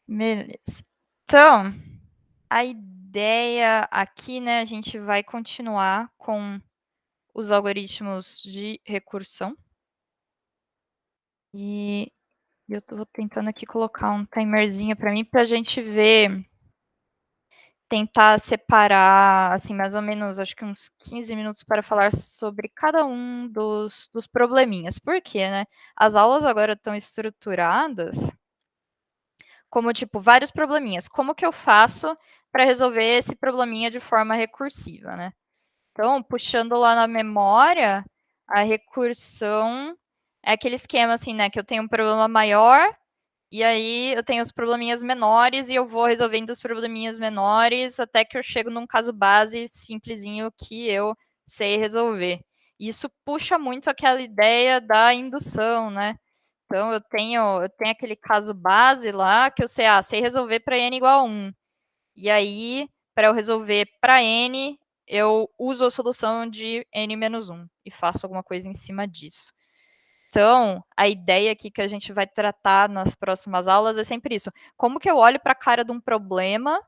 Beleza. Então, a ideia aqui, né, a gente vai continuar com os algoritmos de recursão. E eu tô tentando aqui colocar um timerzinho para mim, para a gente ver, tentar separar, assim, mais ou menos, acho que uns 15 minutos para falar sobre cada um dos probleminhas. Por quê, né? As aulas agora estão estruturadas como, tipo, vários probleminhas. Como que eu faço para resolver esse probleminha de forma recursiva, né? Então, puxando lá na memória, a recursão é aquele esquema, assim, né, que eu tenho um problema maior, e aí eu tenho os probleminhas menores, e eu vou resolvendo os probleminhas menores até que eu chego num caso base simplesinho que eu sei resolver. Isso puxa muito aquela ideia da indução, né? Então eu tenho aquele caso base lá que eu sei resolver para n igual a 1. E aí, para eu resolver para n, eu uso a solução de n menos 1 e faço alguma coisa em cima disso. Então, a ideia aqui que a gente vai tratar nas próximas aulas é sempre isso. Como que eu olho para a cara de um problema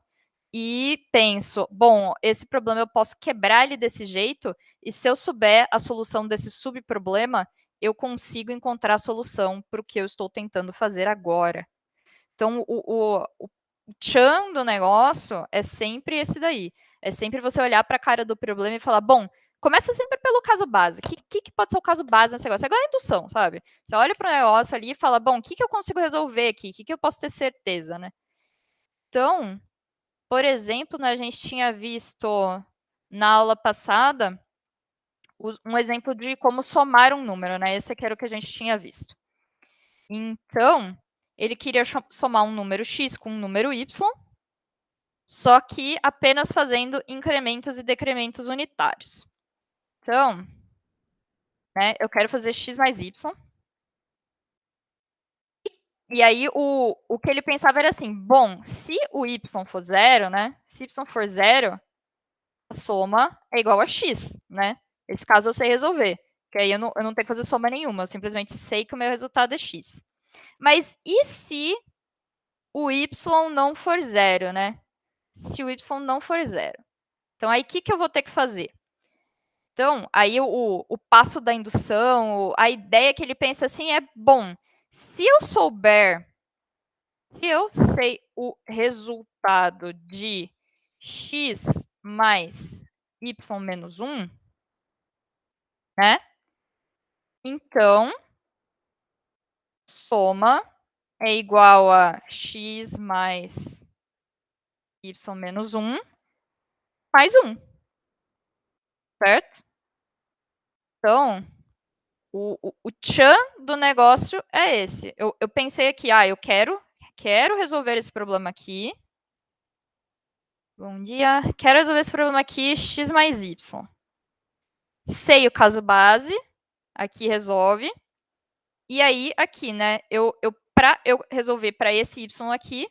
e penso, bom, esse problema eu posso quebrar ele desse jeito, e se eu souber a solução desse subproblema, eu consigo encontrar a solução para o que eu estou tentando fazer agora. Então, o tchan do negócio é sempre esse daí. É sempre você olhar para a cara do problema e falar, bom, começa sempre pelo caso base. O que pode ser o caso base nesse negócio? É igual a indução, sabe? Você olha para o negócio ali e fala, bom, o que eu consigo resolver aqui? O que eu posso ter certeza, né? Então, por exemplo, né, a gente tinha visto na aula passada um exemplo de como somar um número, né? Esse aqui era o que a gente tinha visto. Então, ele queria somar um número x com um número y, só que apenas fazendo incrementos e decrementos unitários. Então, né, eu quero fazer x mais y. E aí, o que ele pensava era assim, bom, se o y for zero, né, se y for zero, a soma é igual a x, né? Esse caso eu sei resolver, que aí eu não tenho que fazer soma nenhuma, eu simplesmente sei que o meu resultado é x. Mas e se o y não for zero, né? Se o y não for zero. Então, aí o que eu vou ter que fazer? Então, aí o passo da indução, a ideia que ele pensa assim é, bom, se eu sei o resultado de x mais y menos 1, né? Então, soma é igual a x mais y menos 1 mais 1, certo? Então, o tchan do negócio é esse. Eu pensei aqui, eu quero resolver esse problema aqui. Bom dia. Quero resolver esse problema aqui, x mais y. Sei o caso base, aqui resolve. E aí, aqui, né, para eu resolver para esse y aqui,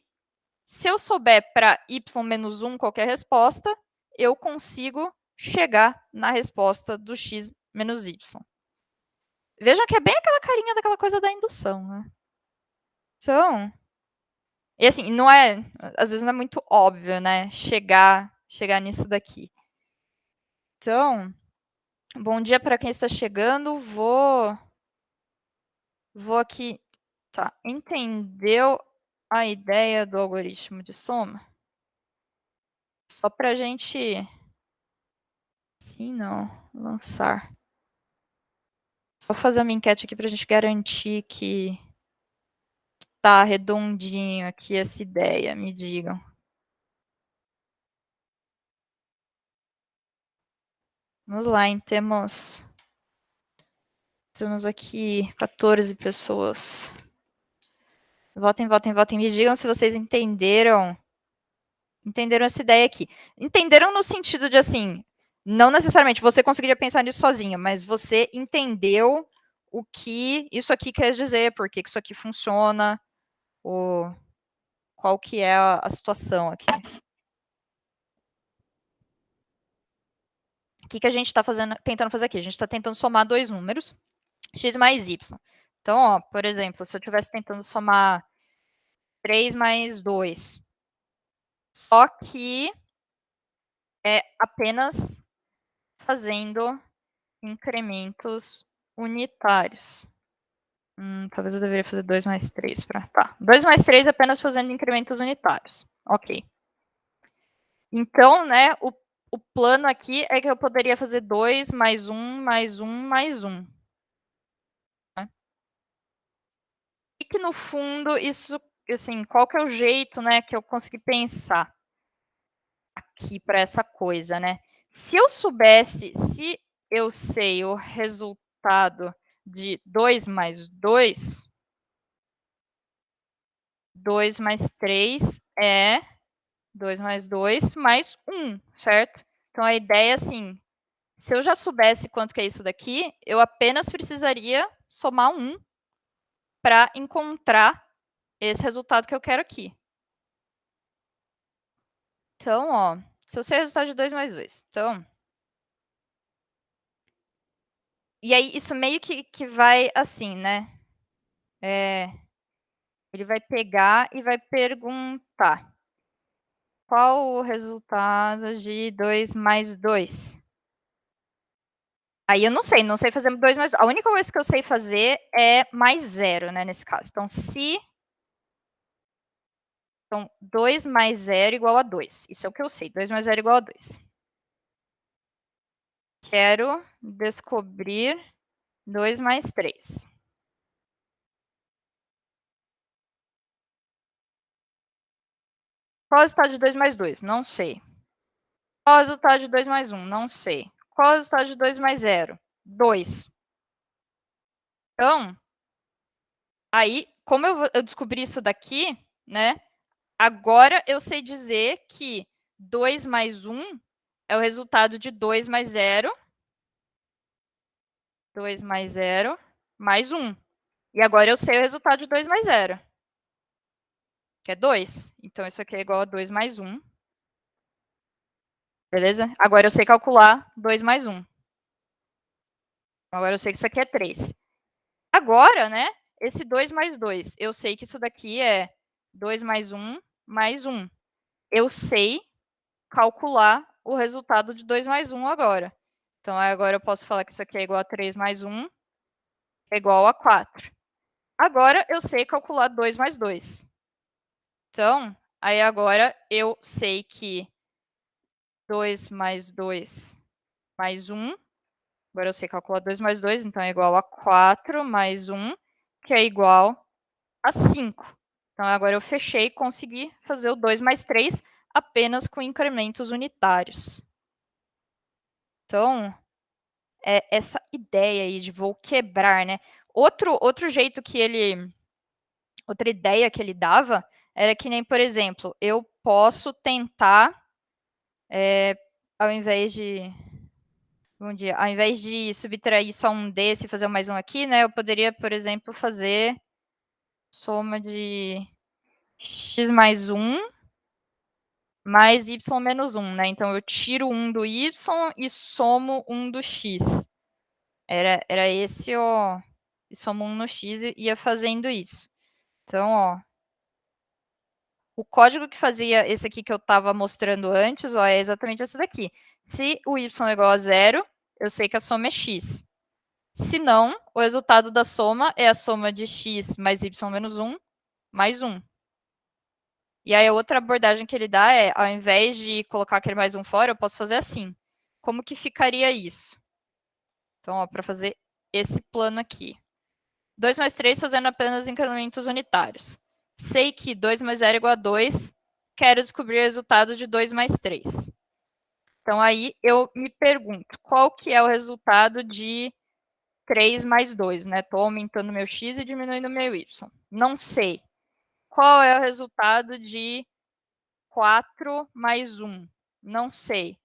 se eu souber para y menos 1 qualquer resposta, eu consigo chegar na resposta do x menos y. Vejam que é bem aquela carinha daquela coisa da indução, né? Então, e assim, não é, às vezes não é muito óbvio, né, chegar nisso daqui. Então, bom dia para quem está chegando. Vou aqui, tá? Entendeu a ideia do algoritmo de soma? Só para a gente, sim, não, lançar. Só fazer uma enquete aqui para a gente garantir que tá redondinho aqui essa ideia. Me digam. Vamos lá, hein? Temos aqui 14 pessoas. Votem, votem, votem. Me digam se vocês entenderam essa ideia aqui. Entenderam no sentido de, assim, não necessariamente você conseguiria pensar nisso sozinho, mas você entendeu o que isso aqui quer dizer, por que isso aqui funciona, qual que é a situação aqui. O que a gente está tentando fazer aqui? A gente está tentando somar dois números, x mais y. Então, ó, por exemplo, se eu estivesse tentando somar 3 mais 2, só que é apenas fazendo incrementos unitários. Talvez eu deveria fazer 2 mais 3. Tá. 2 mais 3 apenas fazendo incrementos unitários. Ok. Então, né, o plano aqui é que eu poderia fazer 2 mais 1 mais 1 mais 1. Né? E que no fundo, isso, assim, qual que é o jeito, né, que eu consegui pensar aqui para essa coisa, né? Se eu soubesse, se eu sei o resultado de 2 mais 2, 2 mais 3 é 2 mais 2 mais 1, certo? Então a ideia é assim, se eu já soubesse quanto que é isso daqui, eu apenas precisaria somar 1 para encontrar esse resultado que eu quero aqui. Então, ó, se eu sei o resultado de 2 mais 2, então... E aí, isso meio que vai assim, né? Ele vai pegar e vai perguntar: qual o resultado de 2 mais 2? Aí eu não sei fazer 2 mais... A única coisa que eu sei fazer é mais 0, né, nesse caso. Então, se... Então, 2 mais 0 igual a 2. Isso é o que eu sei. 2 mais 0 igual a 2. Quero descobrir 2 mais 3. Qual é o resultado de 2 mais 2? Não sei. Qual é o resultado de 2 mais 1? Não sei. Qual é o resultado de 2 mais 0? 2. Então, aí, como eu descobri isso daqui, né? Agora eu sei dizer que 2 mais 1 é o resultado de 2 mais 0. 2 mais 0 mais 1. E agora eu sei o resultado de 2 mais 0, que é 2. Então, isso aqui é igual a 2 mais 1. Beleza? Agora eu sei calcular 2 mais 1. Agora eu sei que isso aqui é 3. Agora, né, esse 2 mais 2, eu sei que isso daqui é 2 mais 1 mais 1. Eu sei calcular o resultado de 2 mais 1 agora. Então, agora eu posso falar que isso aqui é igual a 3 mais 1 é igual a 4. Agora eu sei calcular 2 mais 2. Então, aí agora eu sei que 2 mais 2 mais 1. Agora eu sei calcular 2 mais 2, então é igual a 4 mais 1, que é igual a 5. Então, agora eu fechei e consegui fazer o 2 mais 3 apenas com incrementos unitários. Então, é essa ideia aí de vou quebrar, né? Outro jeito que ele... Outra ideia que ele dava era que nem, por exemplo, eu posso tentar, ao invés de... Bom dia. Ao invés de subtrair só um desse e fazer mais um aqui, né? Eu poderia, por exemplo, fazer soma de x mais 1 mais y menos 1, né? Então, eu tiro 1 do y e somo 1 do x. Era esse, ó... E somo 1 no x e ia fazendo isso. Então, ó... O código que fazia esse aqui que eu estava mostrando antes, ó, é exatamente esse daqui. Se o y é igual a 0, eu sei que a soma é x. Se não, o resultado da soma é a soma de x mais y menos 1 mais 1. E aí a outra abordagem que ele dá é, ao invés de colocar aquele mais 1 fora, eu posso fazer assim. Como que ficaria isso? Então, para fazer esse plano aqui. 2 mais 3 fazendo apenas incrementos unitários. Sei que 2 mais 0 é igual a 2. Quero descobrir o resultado de 2 mais 3. Então, aí eu me pergunto, qual que é o resultado de 3 mais 2, né? Estou aumentando meu x e diminuindo meu y. Não sei. Qual é o resultado de 4 mais 1? Não sei.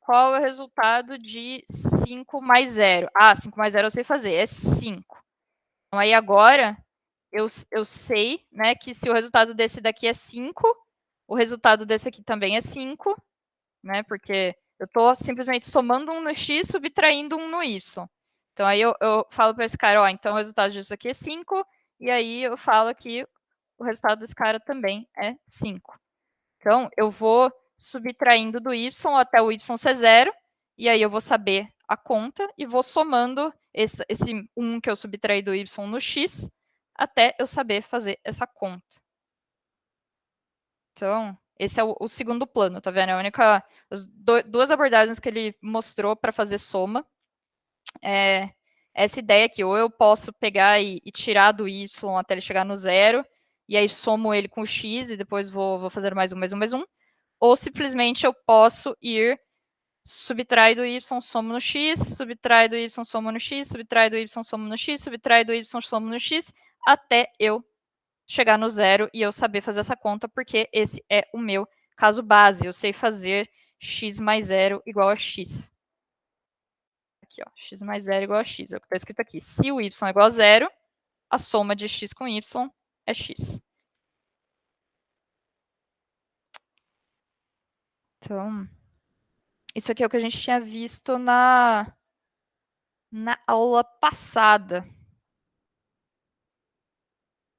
Qual é o resultado de 5 mais 0? Ah, 5 mais 0 eu sei fazer, é 5. Então, aí agora, eu sei, né, que se o resultado desse daqui é 5, o resultado desse aqui também é 5, né, porque eu estou simplesmente somando um no x, subtraindo um no y. Então aí eu falo para esse cara, ó, então o resultado disso aqui é 5, e aí eu falo que o resultado desse cara também é 5. Então eu vou subtraindo do y até o y ser 0, e aí eu vou saber a conta e vou somando esse 1 que eu subtraí do y no x até eu saber fazer essa conta. Então, esse é o segundo plano, tá vendo? É a única. As duas abordagens que ele mostrou para fazer soma. É essa ideia aqui, ou eu posso pegar e tirar do y até ele chegar no zero, e aí somo ele com o x e depois vou fazer mais um, mais um, mais um. Ou simplesmente eu posso ir subtrai do y, somo no x, subtrai do y, somo no x, subtrai do y, somo no x, subtrai do y, somo no x, até eu chegar no zero e eu saber fazer essa conta, porque esse é o meu caso base. Eu sei fazer x mais zero igual a x. Aqui, ó, x mais zero igual a x. É o que está escrito aqui. Se o y é igual a zero, a soma de x com y é x. Então, isso aqui é o que a gente tinha visto na aula passada.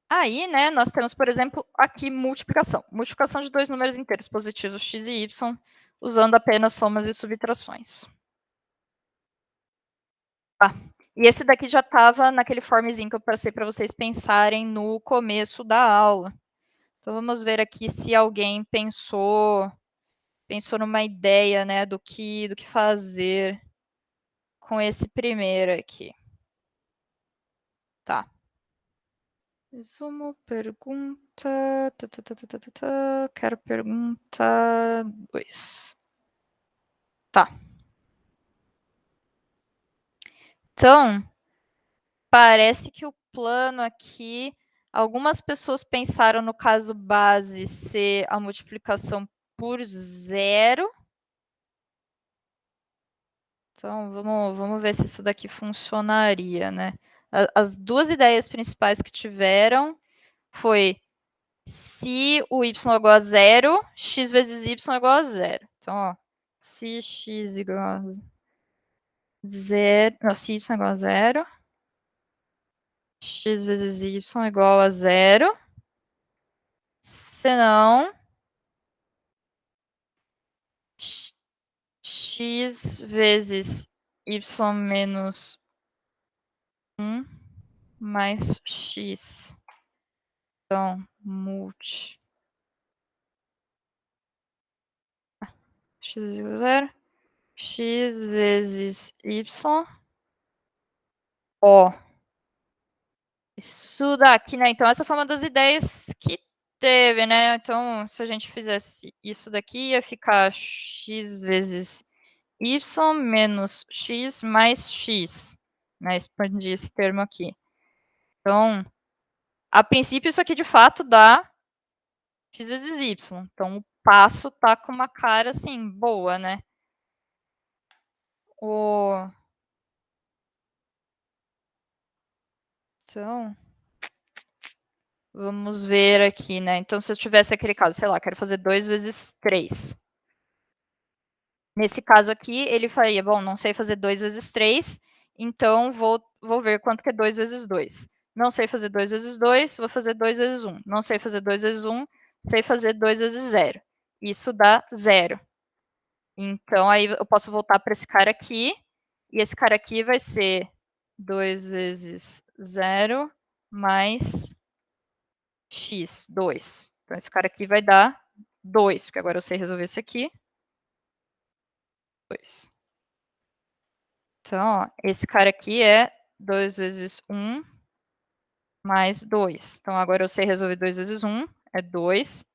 Aí, né, nós temos, por exemplo, aqui multiplicação. Multiplicação de dois números inteiros positivos, x e y, usando apenas somas e subtrações. Tá. E esse daqui já estava naquele formezinho que eu passei para vocês pensarem no começo da aula. Então, vamos ver aqui se alguém pensou numa ideia, né, do que fazer com esse primeiro aqui. Tá. Resumo, pergunta. Quero pergunta 2. Tá. Então, parece que o plano aqui. Algumas pessoas pensaram no caso base ser a multiplicação por zero. Então, vamos ver se isso daqui funcionaria, né? As duas ideias principais que tiveram foi se o y é igual a zero, x vezes y é igual a zero. Então, ó, se x igual a zero, não, se y é igual a zero, x vezes y é igual a zero, senão x vezes y menos 1 mais x. Então, multi x igual a zero, x vezes y, ó. Isso daqui, né? Então, essa foi uma das ideias que teve, né? Então, se a gente fizesse isso daqui, ia ficar x vezes y menos x mais x, né? Expandir esse termo aqui. Então, a princípio, isso aqui de fato dá x vezes y. Então, o passo tá com uma cara, assim, boa, né? Então, vamos ver aqui, né? Então, se eu tivesse aquele caso, sei lá, quero fazer 2 vezes 3. Nesse caso aqui, ele faria, bom, não sei fazer 2 vezes 3, então vou ver quanto que é 2 vezes 2. Não sei fazer 2 vezes 2, vou fazer 2 vezes 1. Não sei fazer 2 vezes 1, sei fazer 2 vezes 0. Isso dá 0. Então, aí eu posso voltar para esse cara aqui, e esse cara aqui vai ser 2 vezes 0 mais x, 2. Então, esse cara aqui vai dar 2, porque agora eu sei resolver isso aqui. 2. Então, ó, esse cara aqui é 2 vezes 1 mais 2. Então, agora eu sei resolver 2 vezes 1, é 2.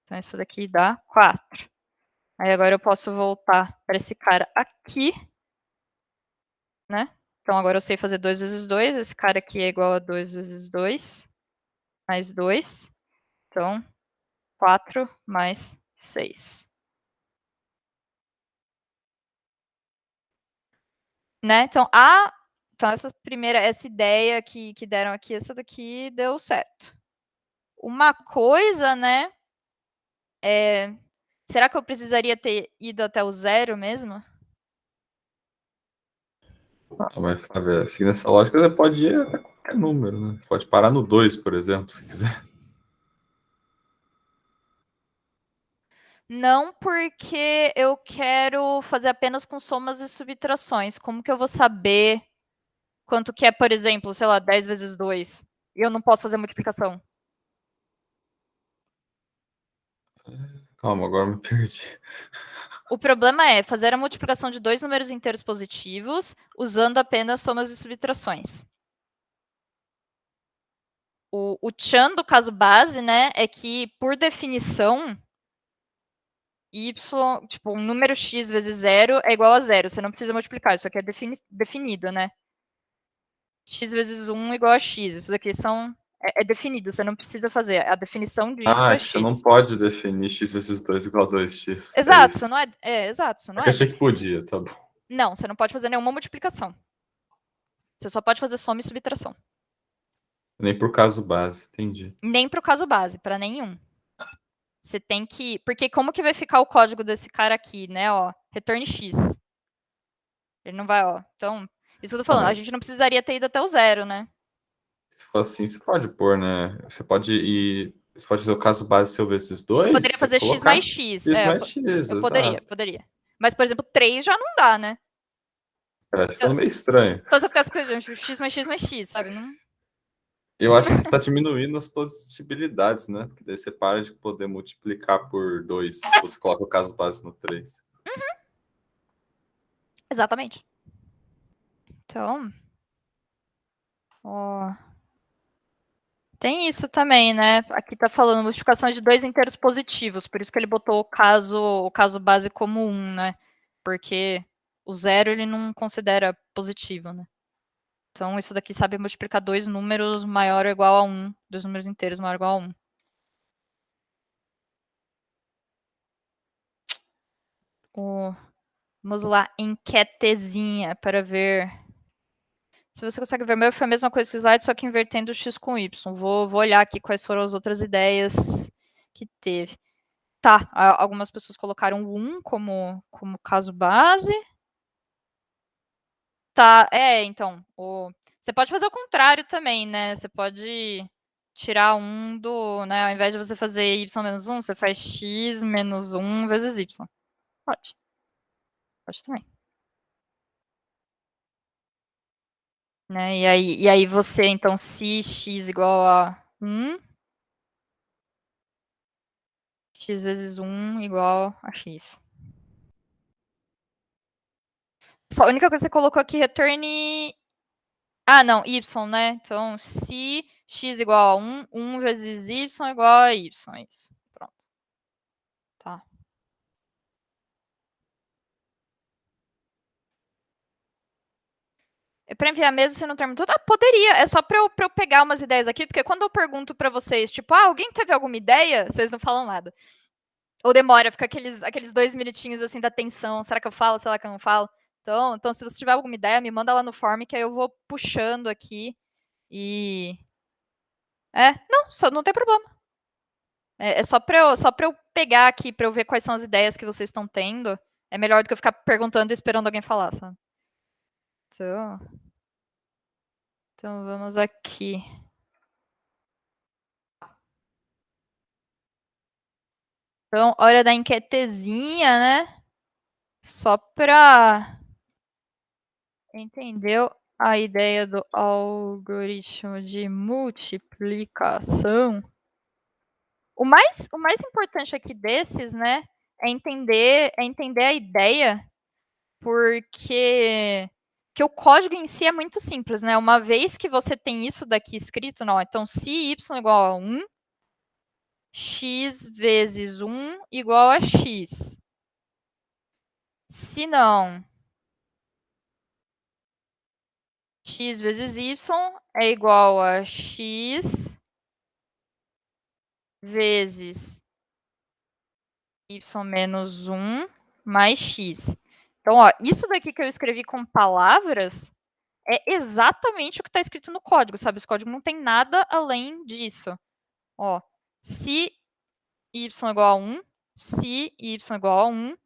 Então, isso daqui dá 4. Aí, agora eu posso voltar para esse cara aqui, né? Então, agora eu sei fazer 2 vezes 2. Esse cara aqui é igual a 2 vezes 2 mais 2. Então, 4 mais 6. Né? Então, essa ideia que deram aqui, essa daqui deu certo. Uma coisa, né? Será que eu precisaria ter ido até o zero mesmo? Ah, mas, Flávia, seguindo essa lógica, você pode ir até qualquer número, né? Você pode parar no 2, por exemplo, se quiser. Não, porque eu quero fazer apenas com somas e subtrações. Como que eu vou saber quanto que é, por exemplo, sei lá, 10 vezes 2? E eu não posso fazer multiplicação. Calma, agora me perdi. O problema é fazer a multiplicação de dois números inteiros positivos usando apenas somas e subtrações. O tchan do caso base, né, é que, por definição, y, tipo, um número x vezes zero é igual a zero. Você não precisa multiplicar, isso aqui é definido, né? X vezes 1 igual a x. Isso daqui é definido, você não precisa fazer. A definição disso Ah, é é que você não x. pode definir x vezes 2 igual a 2x. É Exato, isso isso. não exato, isso É não que é achei que definido. podia, tá bom. Não, você não pode fazer nenhuma multiplicação. Você só pode fazer soma e subtração. Nem por caso base, entendi. Nem para o caso base, para nenhum. Você tem que. Porque como que vai ficar o código desse cara aqui, né? Ó, return x. Ele não vai, ó. Então, isso que eu tô Ah, falando. A gente não mas precisaria ter ido até o zero, né? se for assim, você pode pôr, né? Você pode ir. Você pode fazer o caso base seu vezes Eu 2, poderia você fazer x mais colocar x. x mais x, Eu poderia, exato. poderia. Mas, por exemplo, 3 já não dá, né? É, ficando meio estranho. Só se eu ficasse escrevendo x mais x mais x, sabe? Não... Eu acho que você está diminuindo as possibilidades, né? Porque daí você para de poder multiplicar por 2. Você coloca o caso base no 3. Exatamente. Então, ó, tem isso também, né? Aqui tá falando multiplicação de dois inteiros positivos, por isso que ele botou o caso base como 1, né? Porque o zero ele não considera positivo, né? Então, isso daqui sabe multiplicar dois números maior ou igual a 1, dois números inteiros maior ou igual a 1. Vamos lá, enquetezinha para ver se você consegue ver. Meu foi a mesma coisa que o slide, só que invertendo o x com y. Vou olhar aqui quais foram as outras ideias que teve. Tá, algumas pessoas colocaram o 1 como caso base. Tá, então, você pode fazer o contrário também, né? Você pode tirar 1 do, né, ao invés de você fazer y menos 1, você faz x menos 1 vezes y. Pode. Pode também. Né? E aí você, então, se x igual a 1, x vezes 1 igual a x. Só a única coisa que você colocou aqui, return... Ah, não, y, né? Então, se x igual a 1, 1 vezes y igual a y. É isso. Pronto. Tá. É para enviar mesmo se não termo tudo? Ah, poderia. É só para eu pegar umas ideias aqui, porque quando eu pergunto para vocês, tipo, alguém teve alguma ideia? Vocês não falam nada. Ou demora, fica aqueles 2 minutinhos assim da tensão. Será que eu falo? Será que eu não falo? Então, se você tiver alguma ideia, me manda lá no form, que aí eu vou puxando aqui e. Não, não tem problema. É só para eu pegar aqui, para eu ver quais são as ideias que vocês estão tendo. É melhor do que eu ficar perguntando e esperando alguém falar, sabe? Então vamos aqui. Então, hora da enquetezinha, né? Só para entender a ideia do algoritmo de multiplicação. O mais importante aqui desses, né, é entender a ideia, porque que o código em si é muito simples, né? Uma vez que você tem isso daqui escrito, não, então se y igual a 1, x vezes 1 igual a x. Se não, x vezes y é igual a x vezes y menos 1 mais x. Então, ó, isso daqui que eu escrevi com palavras é exatamente o que está escrito no código, sabe? Esse código não tem nada além disso. Ó, se y igual a 1, se y igual a 1,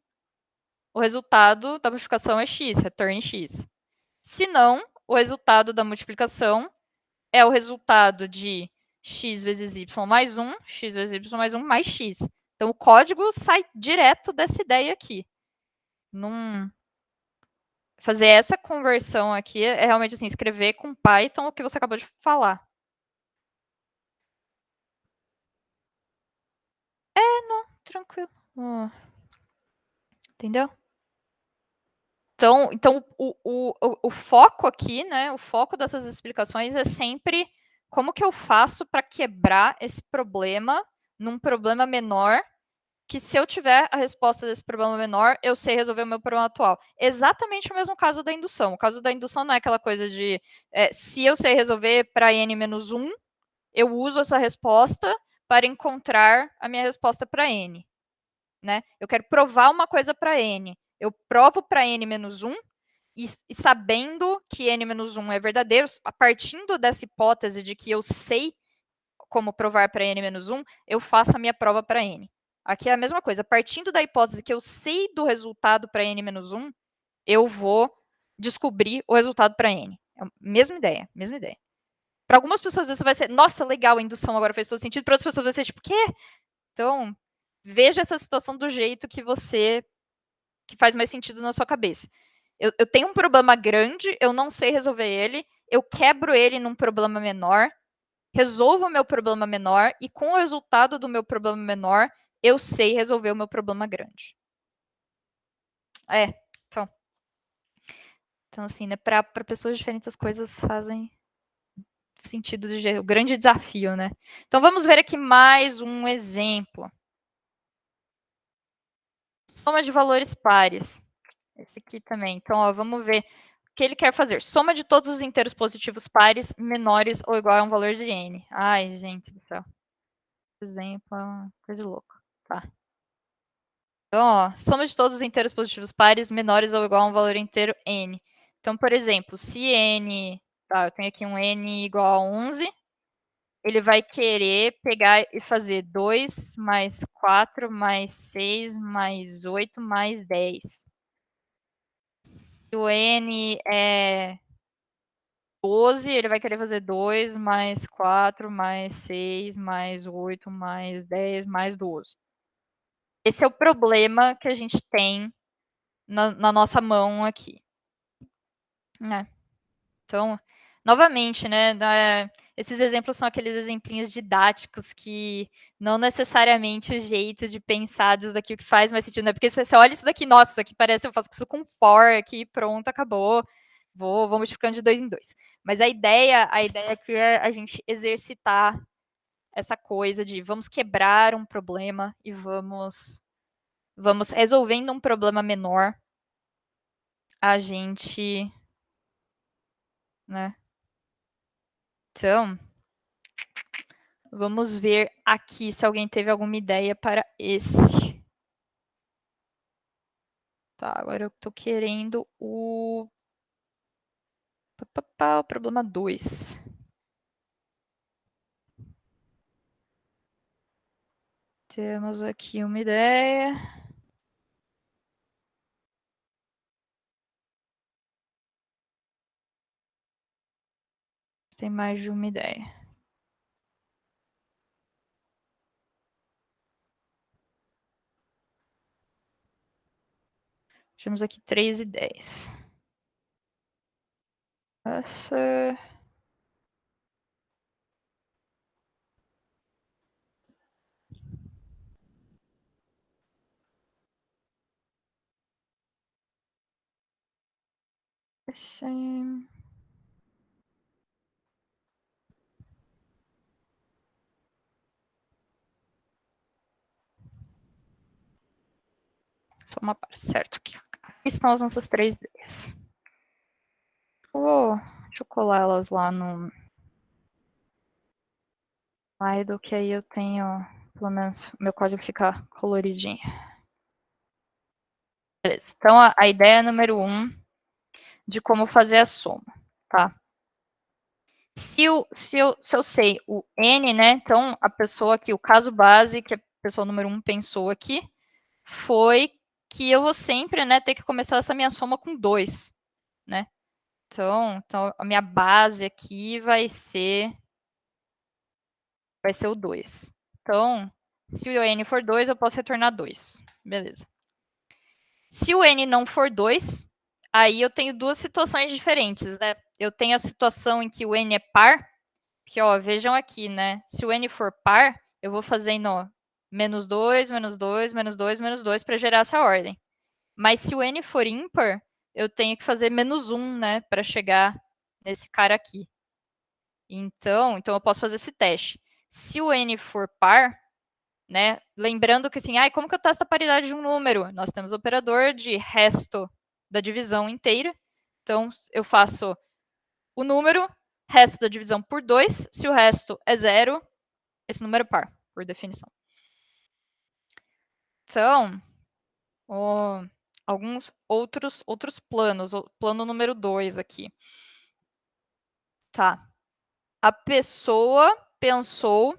o resultado da multiplicação é x, return x. Se não, o resultado da multiplicação é o resultado de x vezes y mais 1, x vezes y mais 1 mais x. Então, o código sai direto dessa ideia aqui. Fazer essa conversão aqui é realmente assim, escrever com Python o que você acabou de falar. Não, tranquilo. Entendeu? Então o foco aqui, né? O foco dessas explicações é sempre como que eu faço para quebrar esse problema num problema menor, que se eu tiver a resposta desse problema menor, eu sei resolver o meu problema atual. Exatamente o mesmo caso da indução. O caso da indução não é aquela coisa de se eu sei resolver para n-1, eu uso essa resposta para encontrar a minha resposta para n. Né? Eu quero provar uma coisa para n. Eu provo para n-1 e sabendo que n-1 é verdadeiro, partindo dessa hipótese de que eu sei como provar para n-1, eu faço a minha prova para n. Aqui é a mesma coisa. Partindo da hipótese que eu sei do resultado para n-1, eu vou descobrir o resultado para n. É a mesma ideia, mesma ideia. Para algumas pessoas isso vai ser, nossa, legal, a indução agora fez todo sentido. Para outras pessoas vai ser tipo, quê? Então, veja essa situação do jeito que faz mais sentido na sua cabeça. Eu tenho um problema grande, eu não sei resolver ele, eu quebro ele num problema menor, resolvo o meu problema menor e com o resultado do meu problema menor, eu sei resolver o meu problema grande. Então assim, né, para pessoas diferentes as coisas fazem sentido de o grande desafio, né? Então vamos ver aqui mais um exemplo. Soma de valores pares. Esse aqui também. Então, ó, vamos ver o que ele quer fazer. Soma de todos os inteiros positivos pares menores ou igual a um valor de n. Ai, gente do céu. Exemplo, coisa de louco. Tá. Então, ó, soma de todos os inteiros positivos pares menores ou igual a um valor inteiro n. Então, por exemplo, se n... Tá, eu tenho aqui um n igual a 11, ele vai querer pegar e fazer 2 mais 4 mais 6 mais 8 mais 10. Se o n é 12, ele vai querer fazer 2 mais 4 mais 6 mais 8 mais 10 mais 12. Esse é o problema que a gente tem na nossa mão aqui. Então, novamente, né, esses exemplos são aqueles exemplinhos didáticos que não necessariamente o jeito de pensar disso daqui o que faz mais sentido, né? Porque você olha isso daqui, nossa, isso aqui parece, eu faço isso com for aqui, pronto, acabou. Vou multiplicando de 2 em 2. Mas a ideia aqui é a gente exercitar essa coisa de vamos quebrar um problema e vamos resolvendo um problema menor, a gente, né? Então, vamos ver aqui se alguém teve alguma ideia para esse. Tá, agora eu estou querendo o problema 2. Temos aqui uma ideia. Tem mais de uma ideia. Temos aqui 3 ideias. Essa... Esse... Só uma parte, certo. Aqui estão as nossas 3 ideias. Deixa eu colar elas lá no Slido, que aí eu tenho, pelo menos, o meu código fica coloridinho. Beleza. Então, a ideia número 1 de como fazer a soma, tá? Se eu sei o n, né? Então, a pessoa aqui, o caso base que a pessoa número 1 pensou aqui, foi que eu vou sempre, né, ter que começar essa minha soma com 2, né? Então, a minha base aqui vai ser o 2. Então, se o n for 2, eu posso retornar 2. Beleza. Se o n não for 2, aí eu tenho duas situações diferentes, né? Eu tenho a situação em que o n é par, que, ó, vejam aqui, né? Se o n for par, eu vou fazendo, ó, menos 2, menos 2, menos 2, menos 2 para gerar essa ordem. Mas se o n for ímpar, eu tenho que fazer menos 1, né, para chegar nesse cara aqui. Então eu posso fazer esse teste. Se o n for par, né, lembrando que assim, como que eu testo a paridade de um número? Nós temos o operador de resto da divisão inteira. Então eu faço o número, resto da divisão por 2. Se o resto é 0, esse número é par, por definição. Então, alguns outros planos. O plano número 2 aqui. Tá. A pessoa pensou,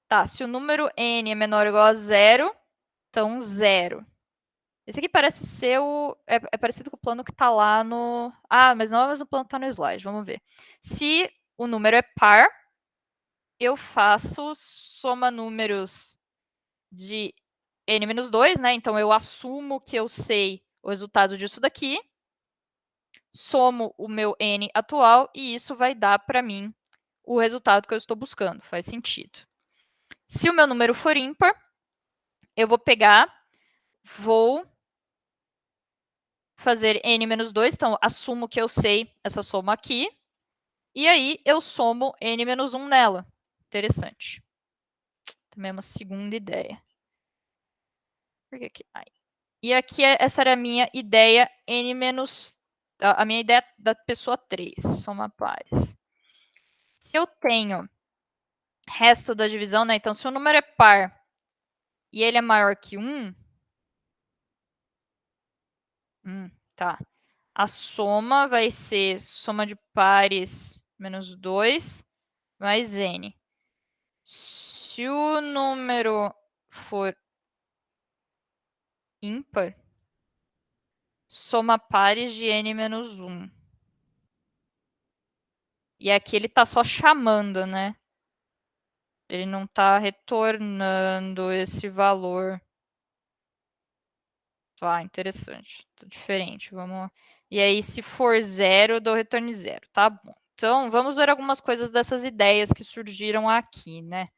tá, se o número n é menor ou igual a 0, então 0. Esse aqui parece ser é parecido com o plano que está lá no... mas não é o mesmo plano que está no slide, vamos ver. Se o número é par, eu faço soma números de n-2, né? Então, eu assumo que eu sei o resultado disso daqui, somo o meu n atual e isso vai dar para mim o resultado que eu estou buscando. Faz sentido. Se o meu número for ímpar, eu vou pegar, vou fazer n-2, então assumo que eu sei essa soma aqui, e aí eu somo n-1 nela. Interessante. Também é uma segunda ideia. Por que aqui? E aqui, essa era a minha ideia a minha ideia da pessoa 3, soma pares. Se eu tenho resto da divisão, né? Então, se o número é par e ele é maior que 1, tá. A soma vai ser soma de pares menos 2 mais n. Se o número for ímpar, soma pares de n menos 1. E aqui ele está só chamando, né? Ele não está retornando esse valor. Interessante. Diferente. Vamos. E aí, se for 0, eu dou retorno 0. Tá bom. Então, vamos ver algumas coisas dessas ideias que surgiram aqui, né?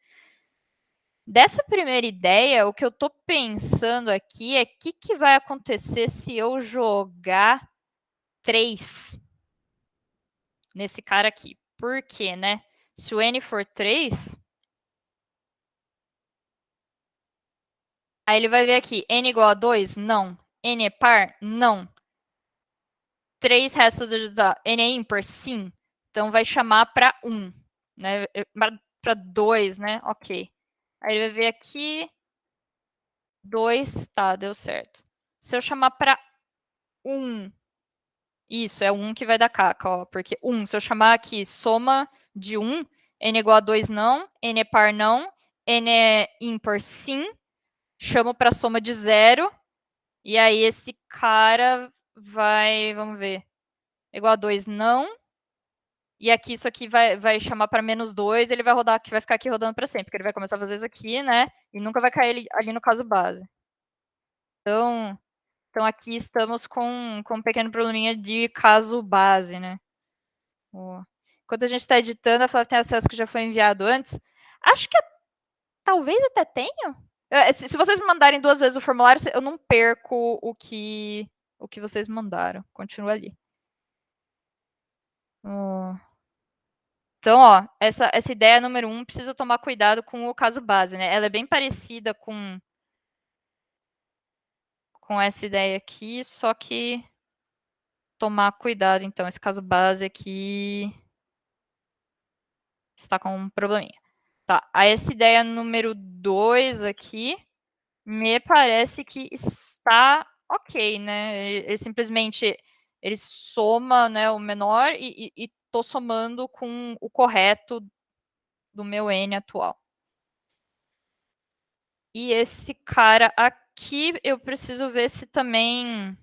Dessa primeira ideia, o que eu estou pensando aqui é o que vai acontecer se eu jogar 3 nesse cara aqui. Por quê, né? Se o n for 3, aí ele vai ver aqui, n igual a 2? Não. N é par? Não. 3 restos da n é ímpar? Sim. Então, vai chamar para 1. Né? Para 2, né? Ok. Aí ele vai ver aqui, 2, tá, deu certo. Se eu chamar para 1, isso, é 1 que vai dar caca, ó. Porque 1, se eu chamar aqui soma de 1, n é igual a 2 não, n é par não, n é ímpar sim, chamo para soma de 0, e aí esse cara vai, vamos ver, igual a 2 não, e aqui isso aqui vai chamar para menos 2, ele vai rodar, vai ficar aqui rodando para sempre, porque ele vai começar a fazer isso aqui, né, e nunca vai cair ali no caso base. Então aqui estamos com um pequeno probleminha de caso base, né. Enquanto a gente está editando, a Flávia tem acesso que já foi enviado antes. Acho que talvez até tenha. Se vocês me mandarem 2 vezes o formulário, eu não perco o que vocês mandaram. Continua ali. Então, ó, essa ideia número 1 precisa tomar cuidado com o caso base, né? Ela é bem parecida com essa ideia aqui, só que tomar cuidado, então. Esse caso base aqui está com um probleminha. Tá, aí essa ideia número 2 aqui, me parece que está ok, né? Ele simplesmente ele soma, né, o menor e estou somando com o correto do meu n atual. E esse cara aqui, eu preciso ver se também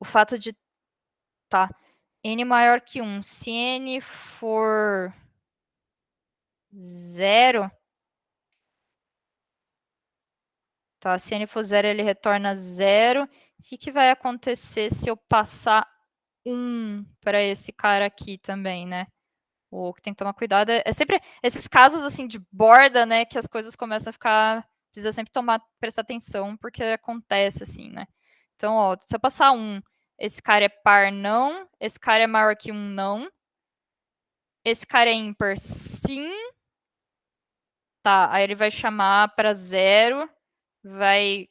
o fato de... Tá. n maior que 1. Se n for 0, tá? Se n for 0, ele retorna 0. O que vai acontecer se eu passar 1 para esse cara aqui também, né? O que tem que tomar cuidado é sempre esses casos assim de borda, né? Que as coisas começam a ficar. Precisa sempre prestar atenção, porque acontece assim, né? Então, ó, se eu passar 1, esse cara é par, não. Esse cara é maior que 1, não. Esse cara é ímpar, sim. Tá, aí ele vai chamar para 0, vai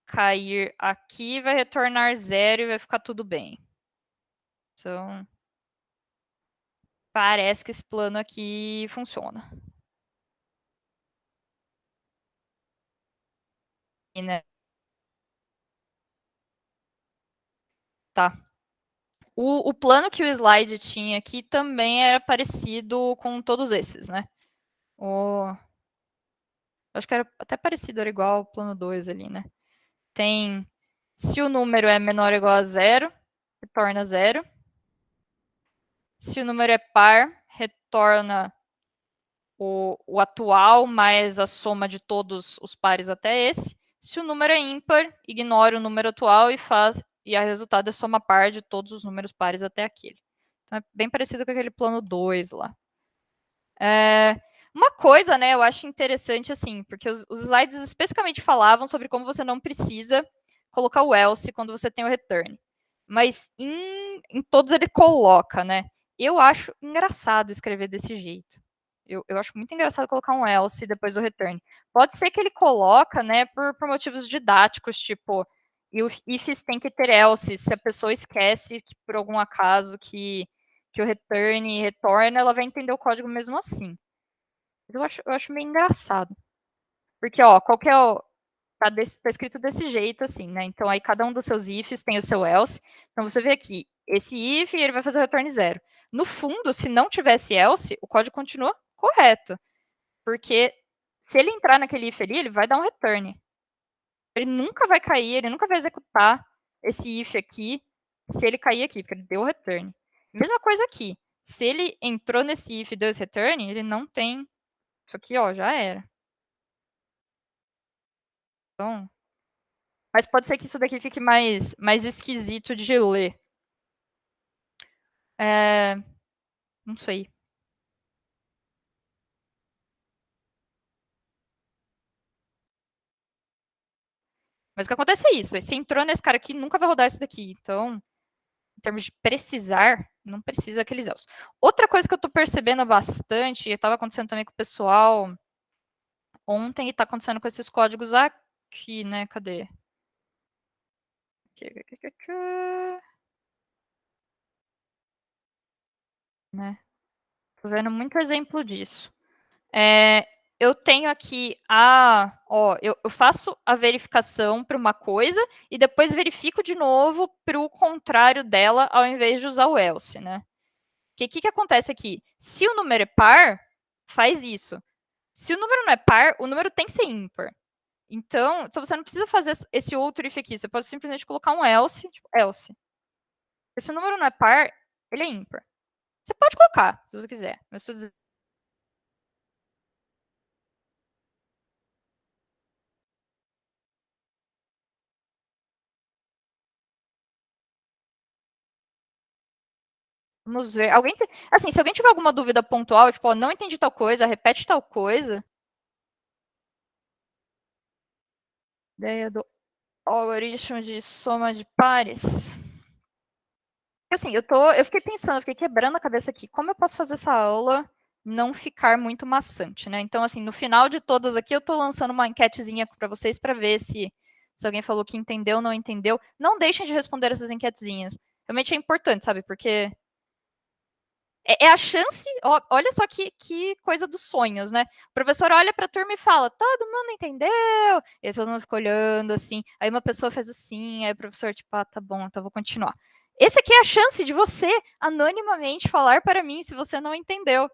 cair aqui, vai retornar 0 e vai ficar tudo bem. Então, parece que esse plano aqui funciona. E, né? Tá. O plano que o slide tinha aqui também era parecido com todos esses, né? Acho que era até parecido, era igual ao plano 2 ali, né? Tem, se o número é menor ou igual a 0, retorna 0. Se o número é par, retorna o atual mais a soma de todos os pares até esse. Se o número é ímpar, ignora o número atual e a resultado é soma par de todos os números pares até aquele. Então é bem parecido com aquele plano 2 lá. Uma coisa, né, eu acho interessante, assim, porque os slides especificamente falavam sobre como você não precisa colocar o else quando você tem o return. Mas em todos ele coloca, né? Eu acho engraçado escrever desse jeito. Eu acho muito engraçado colocar um else depois do return. Pode ser que ele coloca, né, por motivos didáticos, tipo, ifs tem que ter else. Se a pessoa esquece, que, por algum acaso, que o return retorna, ela vai entender o código mesmo assim. Eu acho meio engraçado. Porque, ó, qual que é o. Tá escrito desse jeito, assim, né? Então, aí cada um dos seus ifs tem o seu else. Então, você vê aqui, esse if, ele vai fazer o return 0. No fundo, se não tivesse else, o código continua correto. Porque se ele entrar naquele if ali, ele vai dar um return. Ele nunca vai cair, ele nunca vai executar esse if aqui, se ele cair aqui, porque ele deu o return. Mesma coisa aqui. Se ele entrou nesse if e deu esse return, ele não tem. Isso aqui, ó, já era. Então, mas pode ser que isso daqui fique mais esquisito de ler. Não sei. Mas o que acontece é isso. Se entrou nesse cara aqui, nunca vai rodar isso daqui. Então, em termos de precisar, não precisa aqueles else. Outra coisa que eu tô percebendo bastante, e estava acontecendo também com o pessoal ontem, e tá acontecendo com esses códigos aqui, né? Cadê? Né? Tô vendo muito exemplo disso. Eu tenho aqui eu faço a verificação para uma coisa e depois verifico de novo para o contrário dela, ao invés de usar o else, né? O que acontece aqui? Se o número é par, faz isso. Se o número não é par, o número tem que ser ímpar. Então, você não precisa fazer esse outro if aqui. Você pode simplesmente colocar um else, tipo, else. Se o número não é par, ele é ímpar. Você pode colocar, se você quiser. Mas se vamos ver. Assim, se alguém tiver alguma dúvida pontual, tipo, ó, não entendi tal coisa, repete tal coisa. Ideia do algoritmo de soma de pares. Assim, eu fiquei pensando, fiquei quebrando a cabeça aqui, como eu posso fazer essa aula não ficar muito maçante, né? Então, assim, no final de todas aqui, eu tô lançando uma enquetezinha para vocês para ver se alguém falou que entendeu ou não entendeu. Não deixem de responder essas enquetezinhas. Realmente é importante, sabe? Porque é a chance, olha só que coisa dos sonhos, né? O professor olha para a turma e fala, todo mundo entendeu? E aí todo mundo fica olhando assim, aí uma pessoa faz assim, aí o professor, tipo, tá bom, então vou continuar. Esse aqui é a chance de você, anonimamente, falar para mim se você não entendeu.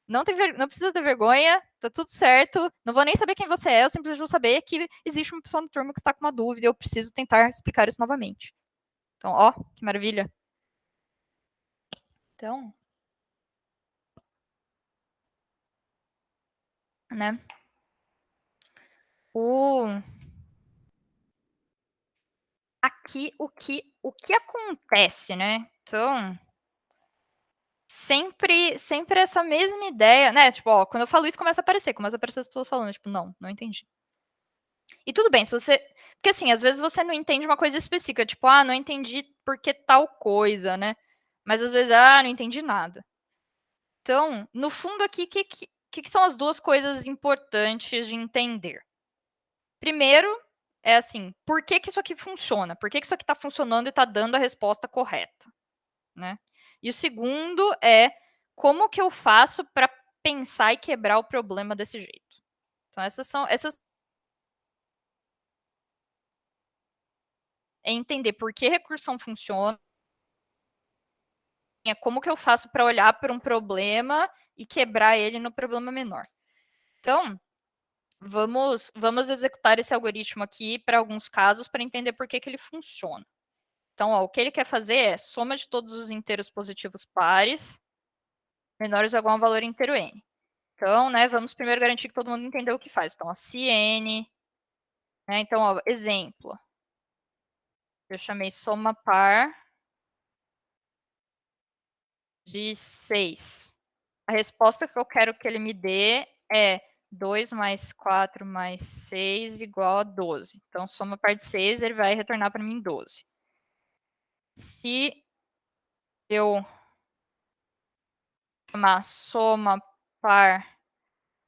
Não precisa ter vergonha, tá tudo certo, não vou nem saber quem você é, eu simplesmente vou saber que existe uma pessoa na turma que está com uma dúvida e eu preciso tentar explicar isso novamente. Então, ó, que maravilha. Então, né? Aqui, o que acontece, né? Então, sempre essa mesma ideia, né? Tipo, ó, quando eu falo isso, começa a aparecer as pessoas falando, tipo, não entendi. E tudo bem, se você. Porque assim, às vezes você não entende uma coisa específica, tipo, não entendi porque tal coisa, né? Mas às vezes, não entendi nada. Então, no fundo aqui, o que são as duas coisas importantes de entender? Primeiro, é assim, por que isso aqui funciona? Por que isso aqui está funcionando e está dando a resposta correta? Né? E o segundo é como que eu faço para pensar e quebrar o problema desse jeito? Então, essas é entender por que recursão funciona, como que eu faço para olhar para um problema e quebrar ele no problema menor. Então, vamos executar esse algoritmo aqui para alguns casos para entender por que ele funciona. Então, ó, o que ele quer fazer é soma de todos os inteiros positivos pares menores ou igual a um valor inteiro n. Então, né, vamos primeiro garantir que todo mundo entendeu o que faz. Então, se n, né, então, ó, exemplo. Eu chamei soma par de 6. A resposta que eu quero que ele me dê é 2 mais 4 mais 6 igual a 12. Então, soma par de 6, ele vai retornar para mim 12. Se eu chamar soma par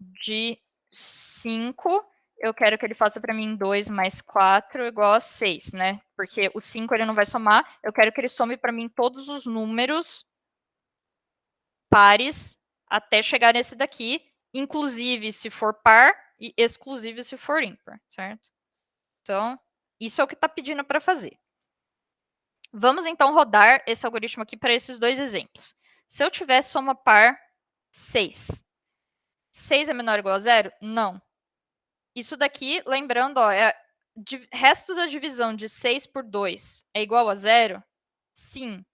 de 5, eu quero que ele faça para mim 2 mais 4 igual a 6, né? Porque o 5 ele não vai somar, eu quero que ele some para mim todos os números pares até chegar nesse daqui, inclusive se for par e exclusive se for ímpar, certo? Então, isso é o que está pedindo para fazer. Vamos então rodar esse algoritmo aqui para esses dois exemplos. Se eu tiver soma par 6, 6 é menor ou igual a 0? Não. Isso daqui, lembrando, ó, resto da divisão de 6 por 2 é igual a 0? Sim.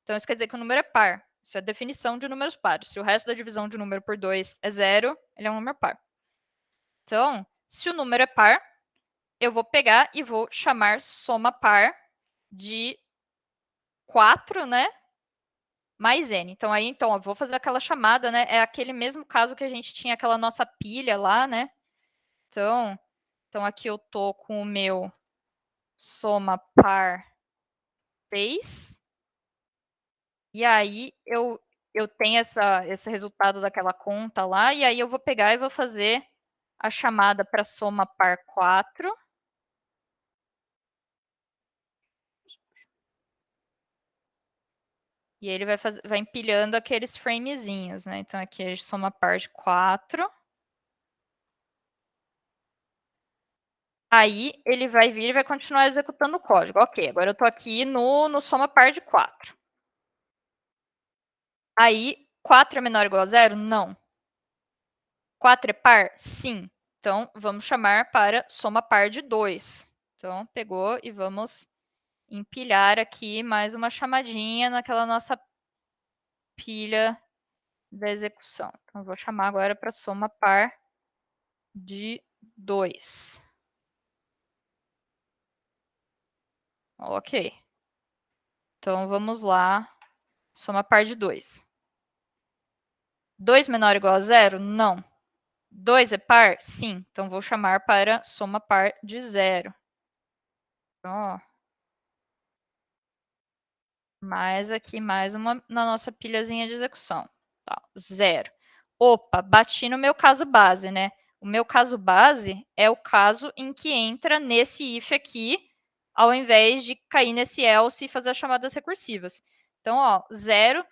Então, isso quer dizer que o número é par. Isso é a definição de números pares. Se o resto da divisão de um número por 2 é 0, ele é um número par. Então, se o número é par, eu vou pegar e vou chamar soma par de 4, né? Mais n. Então, aí, então, eu vou fazer aquela chamada, né? É aquele mesmo caso que a gente tinha aquela nossa pilha lá, né? Então aqui eu tô com o meu soma par 6. E aí eu tenho esse resultado daquela conta lá, e aí eu vou pegar e vou fazer a chamada para soma par 4. E ele vai empilhando aqueles framezinhos, né? Então aqui a gente soma par de 4. Aí ele vai vir e vai continuar executando o código. Ok, agora eu estou aqui no soma par de 4. Aí, 4 é menor ou igual a 0? Não. 4 é par? Sim. Então, vamos chamar para soma par de 2. Então, pegou e vamos empilhar aqui mais uma chamadinha naquela nossa pilha da execução. Então, vou chamar agora para soma par de 2. Ok. Então, vamos lá. Soma par de 2. 2 menor ou igual a 0? Não. 2 é par? Sim. Então, vou chamar para soma par de 0. Então, ó, mais aqui, mais uma na nossa pilhazinha de execução. Tá, 0. Opa, bati no meu caso base, né? O meu caso base é o caso em que entra nesse if aqui, ao invés de cair nesse else e fazer as chamadas recursivas. Então, ó, 0.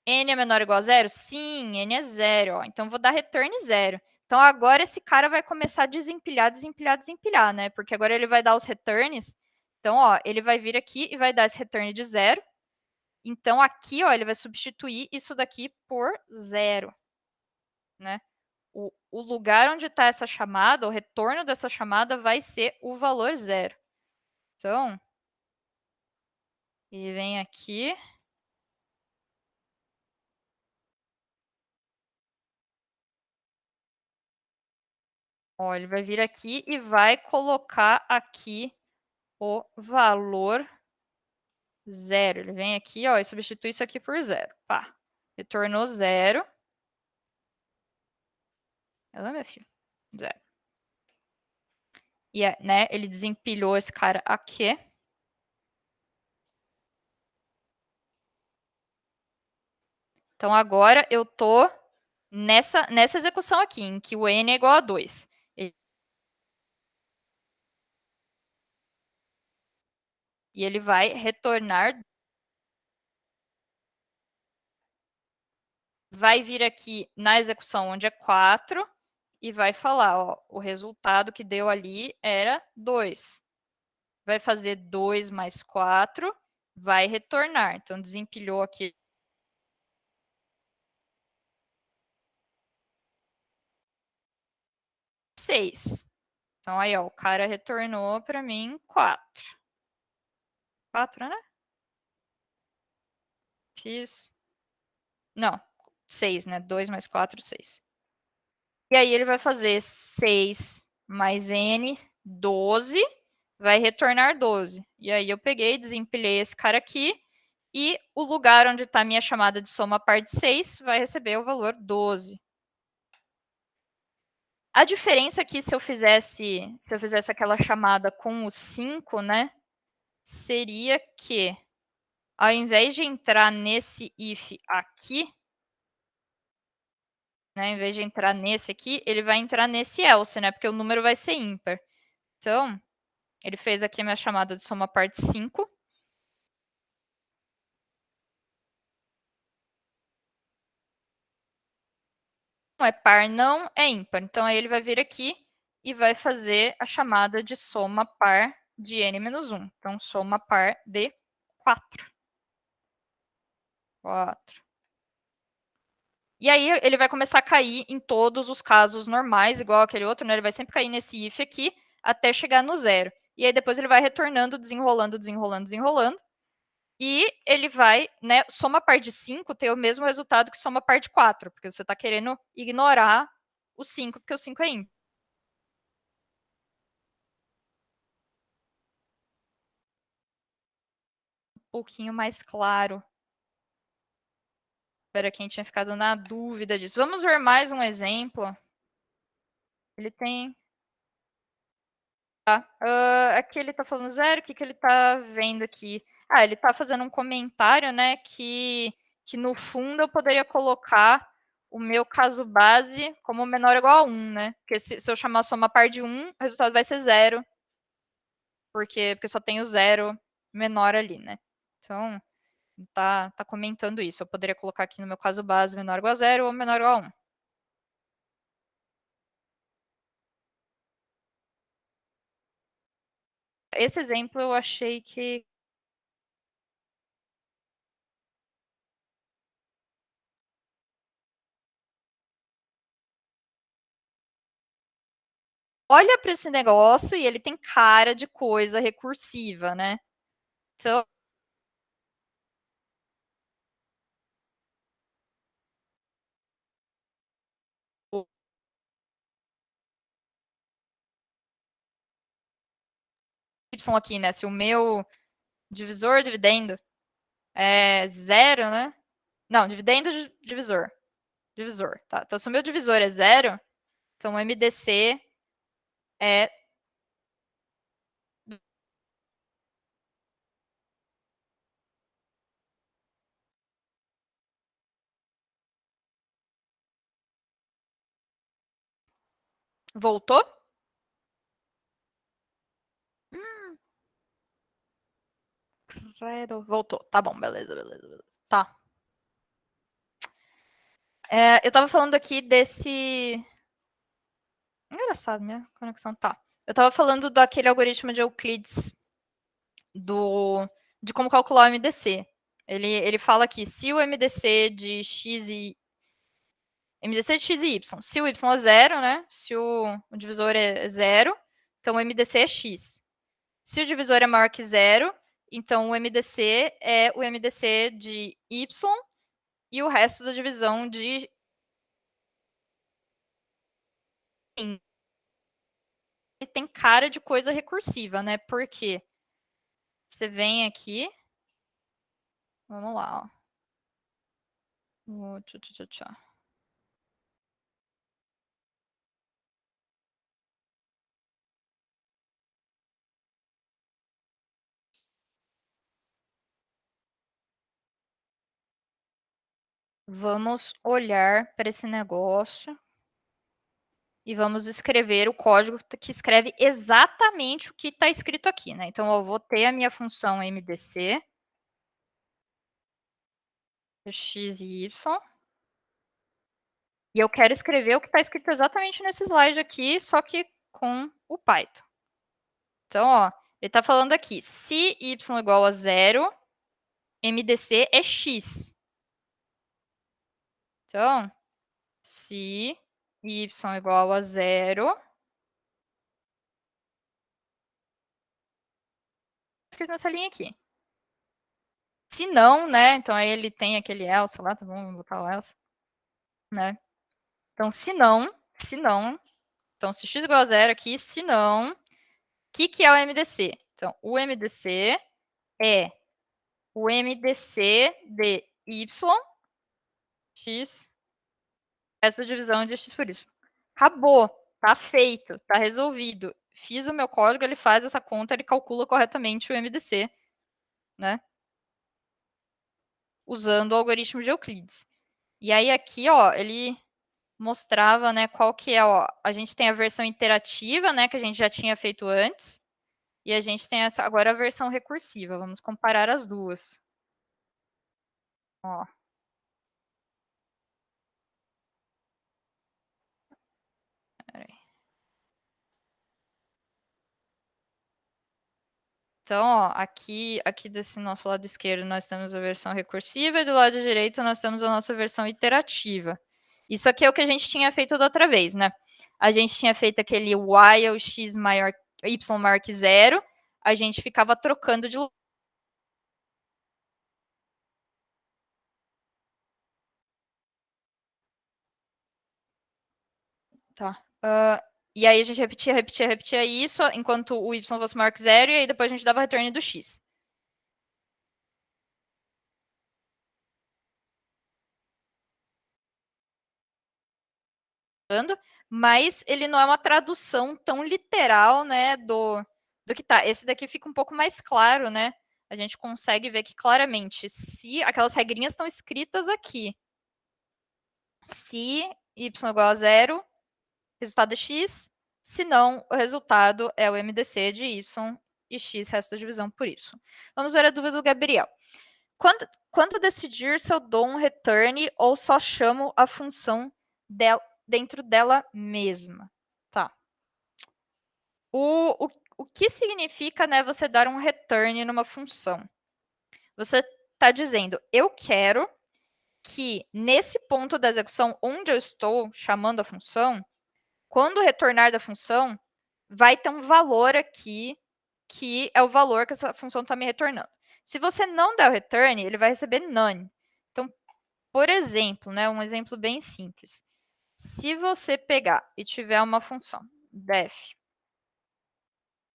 N é menor ou igual a 0? Sim, N é 0. Ó. Então, vou dar return 0. Então, agora esse cara vai começar a desempilhar, desempilhar, desempilhar, né? Porque agora ele vai dar os returns. Então, ó, ele vai vir aqui e vai dar esse return de 0. Então, aqui, ó, ele vai substituir isso daqui por 0. Né? O lugar onde está essa chamada, o retorno dessa chamada vai ser o valor 0. Então, ele vem aqui Ó, ele vai vir aqui e vai colocar aqui o valor 0. Ele vem aqui, ó, e substitui isso aqui por 0. Pá, retornou 0. Ela, meu filho, 0. E, né, ele desempilhou esse cara aqui. Então, agora eu tô nessa execução aqui, em que o n é igual a 2. E ele vai retornar. Vai vir aqui na execução onde é 4 e vai falar, ó, o resultado que deu ali era 2. Vai fazer 2 mais 4, vai retornar. Então, desempilhou aqui. Seis. Então, aí, ó, o cara retornou para mim 4. 4, né? X. Não, 6, né? 2 mais 4, 6. E aí ele vai fazer 6 mais n, 12, vai retornar 12. E aí eu peguei, desempilhei esse cara aqui, e o lugar onde está a minha chamada de soma par de 6 vai receber o valor 12. A diferença aqui, se eu fizesse aquela chamada com o 5, né, seria que, ao invés de entrar nesse if aqui, né, ao invés de entrar nesse aqui, ele vai entrar nesse else, né, porque o número vai ser ímpar. Então, ele fez aqui a minha chamada de soma par de 5. Não é par, não é ímpar. Então, aí ele vai vir aqui e vai fazer a chamada de soma par de n-1. Então, soma par de 4. 4. E aí, ele vai começar a cair em todos os casos normais, igual aquele outro, né? Ele vai sempre cair nesse if aqui, até chegar no 0. E aí, depois ele vai retornando, desenrolando, desenrolando, desenrolando. E ele vai, né, soma par de 5 ter o mesmo resultado que soma par de 4, porque você está querendo ignorar o 5, porque o 5 é ímpar. Um pouquinho mais claro para quem tinha ficado na dúvida disso. Vamos ver mais um exemplo. Ele tem... Tá. Aqui ele está falando 0, o que ele está vendo aqui? Ah, ele está fazendo um comentário, né, que no fundo eu poderia colocar o meu caso base como menor ou igual a 1, né? Porque se eu chamar soma par de 1, o resultado vai ser 0. Porque só tem o 0 menor ali, né? Então, tá comentando isso. Eu poderia colocar aqui no meu caso base menor ou igual a 0 ou menor ou igual a 1. Esse exemplo eu achei que... Olha para esse negócio e ele tem cara de coisa recursiva, né? Então, y aqui, né? Se o meu divisor, dividendo é 0, né? Não, dividendo, divisor. Divisor, tá? Então, se o meu divisor é 0, então o MDC é... Voltou? Voltou. Tá bom, beleza. Tá. Eu tava falando aqui desse... Engraçado, minha conexão tá. Eu tava falando daquele algoritmo de Euclides de como calcular o MDC. Ele fala que se o MDC de x e MDC de x e y, se o y é 0, né? Se o divisor é 0, então o MDC é x. Se o divisor é maior que 0, então o MDC é o MDC de y e o resto da divisão de... tem cara de coisa recursiva, né? Por quê? Você vem aqui. Vamos lá, ó. Tchau, tchau, tchau, tchau. Vamos olhar para esse negócio e vamos escrever o código que escreve exatamente o que está escrito aqui, né? Então, eu vou ter a minha função MDC, x e y, e eu quero escrever o que está escrito exatamente nesse slide aqui, só que com o Python. Então, ó, ele está falando aqui, se y igual a 0, MDC é x. Então, se y igual a 0, escrito nessa linha aqui. Se não, né? Então aí ele tem aquele else lá, tá bom? Vamos botar o else, né? Então, se não, então se x igual a 0 aqui, se não, o que é o MDC? Então, o MDC é o MDC de y, x, essa divisão de x por y. Acabou, tá feito, tá resolvido. Fiz o meu código, ele faz essa conta, ele calcula corretamente o MDC, né? Usando o algoritmo de Euclides. E aí aqui, ó, ele mostrava, né, qual que é, ó, a gente tem a versão interativa, né, que a gente já tinha feito antes, e a gente tem essa, agora a versão recursiva. Vamos comparar as duas. Ó. Peraí. Então, ó, aqui desse nosso lado esquerdo nós temos a versão recursiva e do lado direito nós temos a nossa versão iterativa. Isso aqui é o que a gente tinha feito da outra vez, né? A gente tinha feito aquele while x maior, y maior que zero, a gente ficava trocando de lugar. Tá. E aí a gente repetia isso, enquanto o y fosse maior que zero, e aí depois a gente dava return do x. Mas ele não é uma tradução tão literal, né, do que tá. Esse daqui fica um pouco mais claro, né? A gente consegue ver que claramente, se aquelas regrinhas estão escritas aqui, se y igual a zero, resultado é x, se não, o resultado é o MDC de y e x, resto da divisão por y. Vamos ver a dúvida do Gabriel. Quando decidir se eu dou um return ou só chamo a função dentro dela mesma? Tá. O que significa, né, você dar um return numa função? Você está dizendo, eu quero que nesse ponto da execução onde eu estou chamando a função, quando retornar da função, vai ter um valor aqui que é o valor que essa função está me retornando. Se você não der o return, ele vai receber none. Então, por exemplo, né, um exemplo bem simples. Se você pegar e tiver uma função def,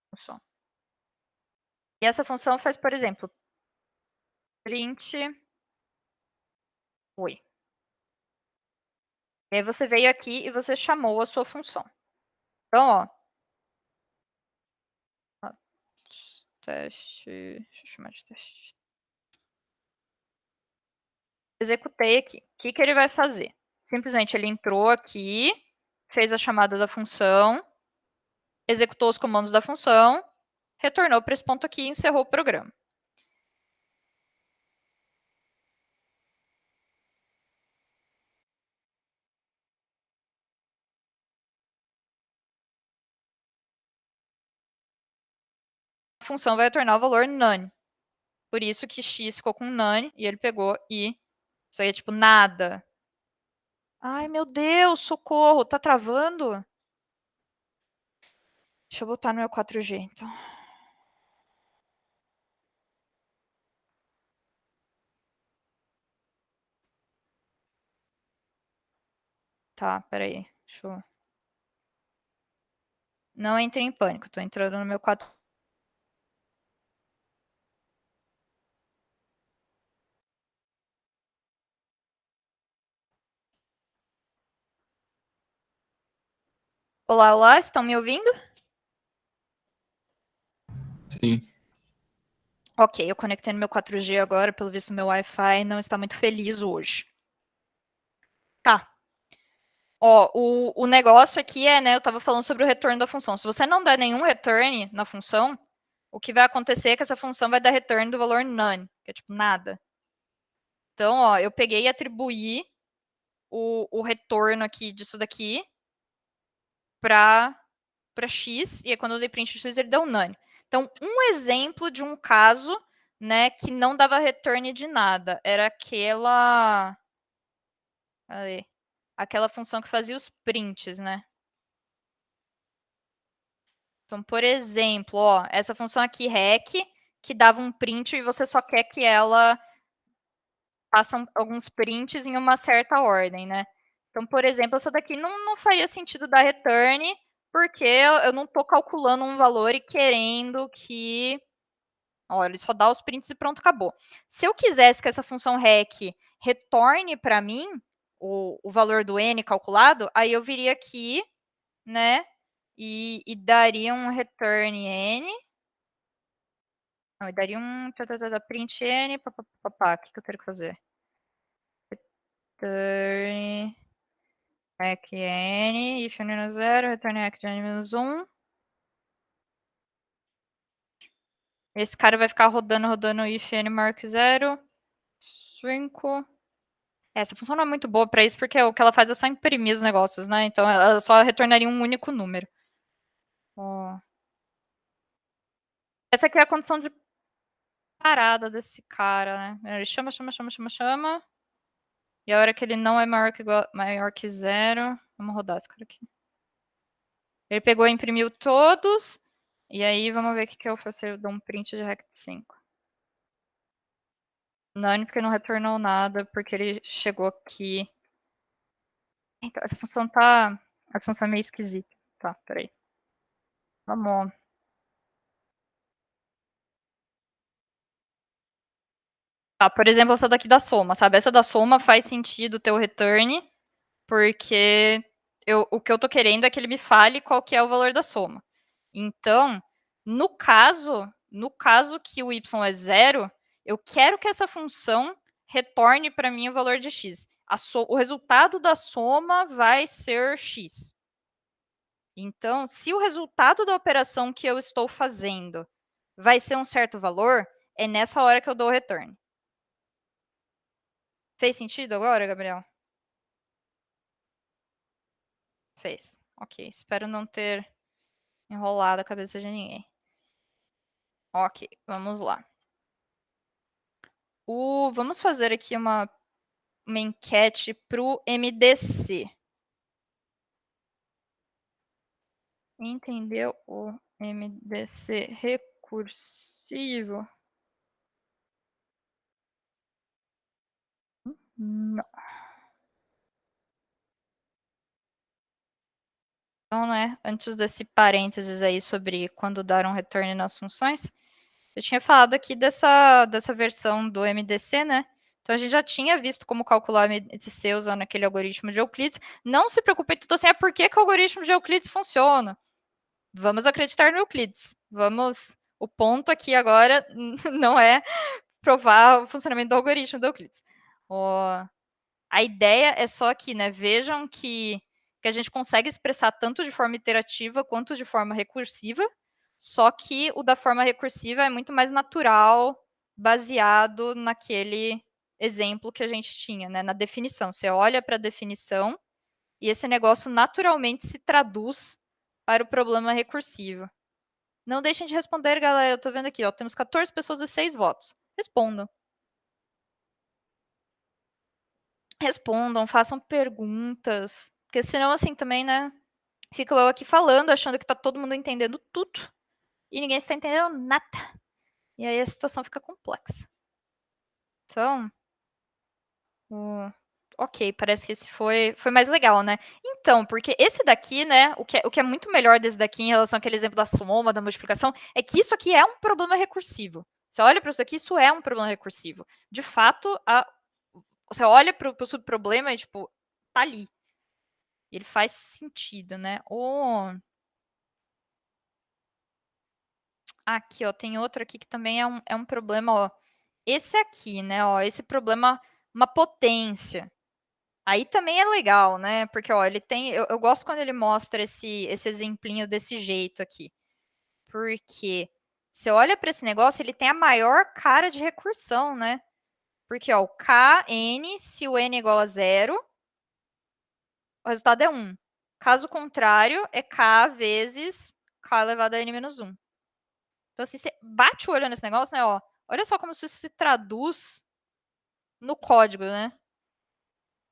função, e essa função faz, por exemplo, print oi. E aí você veio aqui e você chamou a sua função. Então, ó, teste, deixa eu chamar de teste. Executei aqui. O que ele vai fazer? Simplesmente ele entrou aqui, fez a chamada da função, executou os comandos da função, retornou para esse ponto aqui e encerrou o programa. A função vai retornar o valor none. Por isso que x ficou com none e ele pegou e isso aí é tipo nada. Ai, meu Deus, socorro, tá travando? Deixa eu botar no meu 4G, então. Tá, peraí. Deixa eu... Não entre em pânico, tô entrando no meu quadro. Olá, olá, estão me ouvindo? Sim. Ok, eu conectei no meu 4G agora, pelo visto meu Wi-Fi não está muito feliz hoje. Tá. Ó, o negócio aqui é, né, eu estava falando sobre o retorno da função. Se você não der nenhum return na função, o que vai acontecer é que essa função vai dar return do valor none, que é tipo nada. Então, ó, eu peguei e atribuí o retorno aqui disso daqui para x, e aí quando eu dei print x, ele deu none. Então, um exemplo de um caso, né, que não dava return de nada, era aquela função que fazia os prints, né? Então, por exemplo, ó, essa função aqui, rec, que dava um print e você só quer que ela faça alguns prints em uma certa ordem, né? Então, por exemplo, essa daqui não faria sentido dar return, porque eu não estou calculando um valor e querendo que... Olha, ele só dá os prints e pronto, acabou. Se eu quisesse que essa função rec retorne para mim o valor do n calculado, aí eu viria aqui, né, e daria um return n. Não, e daria um print n, papapá, o que eu quero fazer? Return rec n, if n é 0, return rec de n menos 1. Esse cara vai ficar rodando if n maior que 0. 5. Essa função não é muito boa para isso, porque o que ela faz é só imprimir os negócios, né? Então ela só retornaria um único número. Ó. Essa aqui é a condição de parada desse cara, né? Ele chama. E a hora que ele não é maior que 0. Vamos rodar esse cara aqui. Ele pegou e imprimiu todos. E aí vamos ver o que eu faço. Eu dou um print de rect 5. None, porque não retornou nada, porque ele chegou aqui. Então, essa função tá. Essa função é meio esquisita. Tá, peraí. Vamos. Tá, por exemplo, essa daqui da soma, sabe? Essa da soma faz sentido ter o return, porque o que eu tô querendo é que ele me fale qual que é o valor da soma. Então, no caso que o y é 0, eu quero que essa função retorne para mim o valor de x. O resultado da soma vai ser x. Então, se o resultado da operação que eu estou fazendo vai ser um certo valor, é nessa hora que eu dou o return. Fez sentido agora, Gabriel? Fez. Ok. Espero não ter enrolado a cabeça de ninguém. Ok, vamos lá. Vamos fazer aqui uma enquete para o MDC. Entendeu o MDC recursivo? Não. Então, né, antes desse parênteses aí sobre quando dar um return nas funções, eu tinha falado aqui dessa versão do MDC, né? Então a gente já tinha visto como calcular o MDC usando aquele algoritmo de Euclides. Não se preocupe, tudo assim, por que o algoritmo de Euclides funciona? Vamos acreditar no Euclides. O ponto aqui agora não é provar o funcionamento do algoritmo do Euclides. A ideia é só aqui, né? Vejam que a gente consegue expressar tanto de forma iterativa quanto de forma recursiva, só que o da forma recursiva é muito mais natural, baseado naquele exemplo que a gente tinha, né? Na definição. Você olha para a definição e esse negócio naturalmente se traduz para o problema recursivo. Não deixem de responder, galera. Eu tô vendo aqui, ó. Temos 14 pessoas e 6 votos. Respondam. Respondam, façam perguntas. Porque senão, assim, também, né? Fico eu aqui falando, achando que tá todo mundo entendendo tudo. E ninguém está entendendo nada. E aí a situação fica complexa. Então, ok, parece que esse foi mais legal, né? Então, porque esse daqui, né, o que é muito melhor desse daqui em relação àquele exemplo da soma, da multiplicação, é que isso aqui é um problema recursivo. Você olha para isso aqui, isso é um problema recursivo. De fato, você olha para o subproblema e, tipo, tá ali. Ele faz sentido, né? Aqui, ó, tem outro aqui que também é um problema, ó. Esse aqui, né, ó, esse problema, uma potência. Aí também é legal, né? Porque, ó, ele tem. Eu gosto quando ele mostra esse exemplinho desse jeito aqui. Porque você olha para esse negócio, ele tem a maior cara de recursão, né? Porque, ó, o Kn, se o n é igual a zero, o resultado é 1. Caso contrário, é K vezes K elevado a n menos 1. Então, assim, você bate o olho nesse negócio, né? Ó, olha só como isso se traduz no código, né?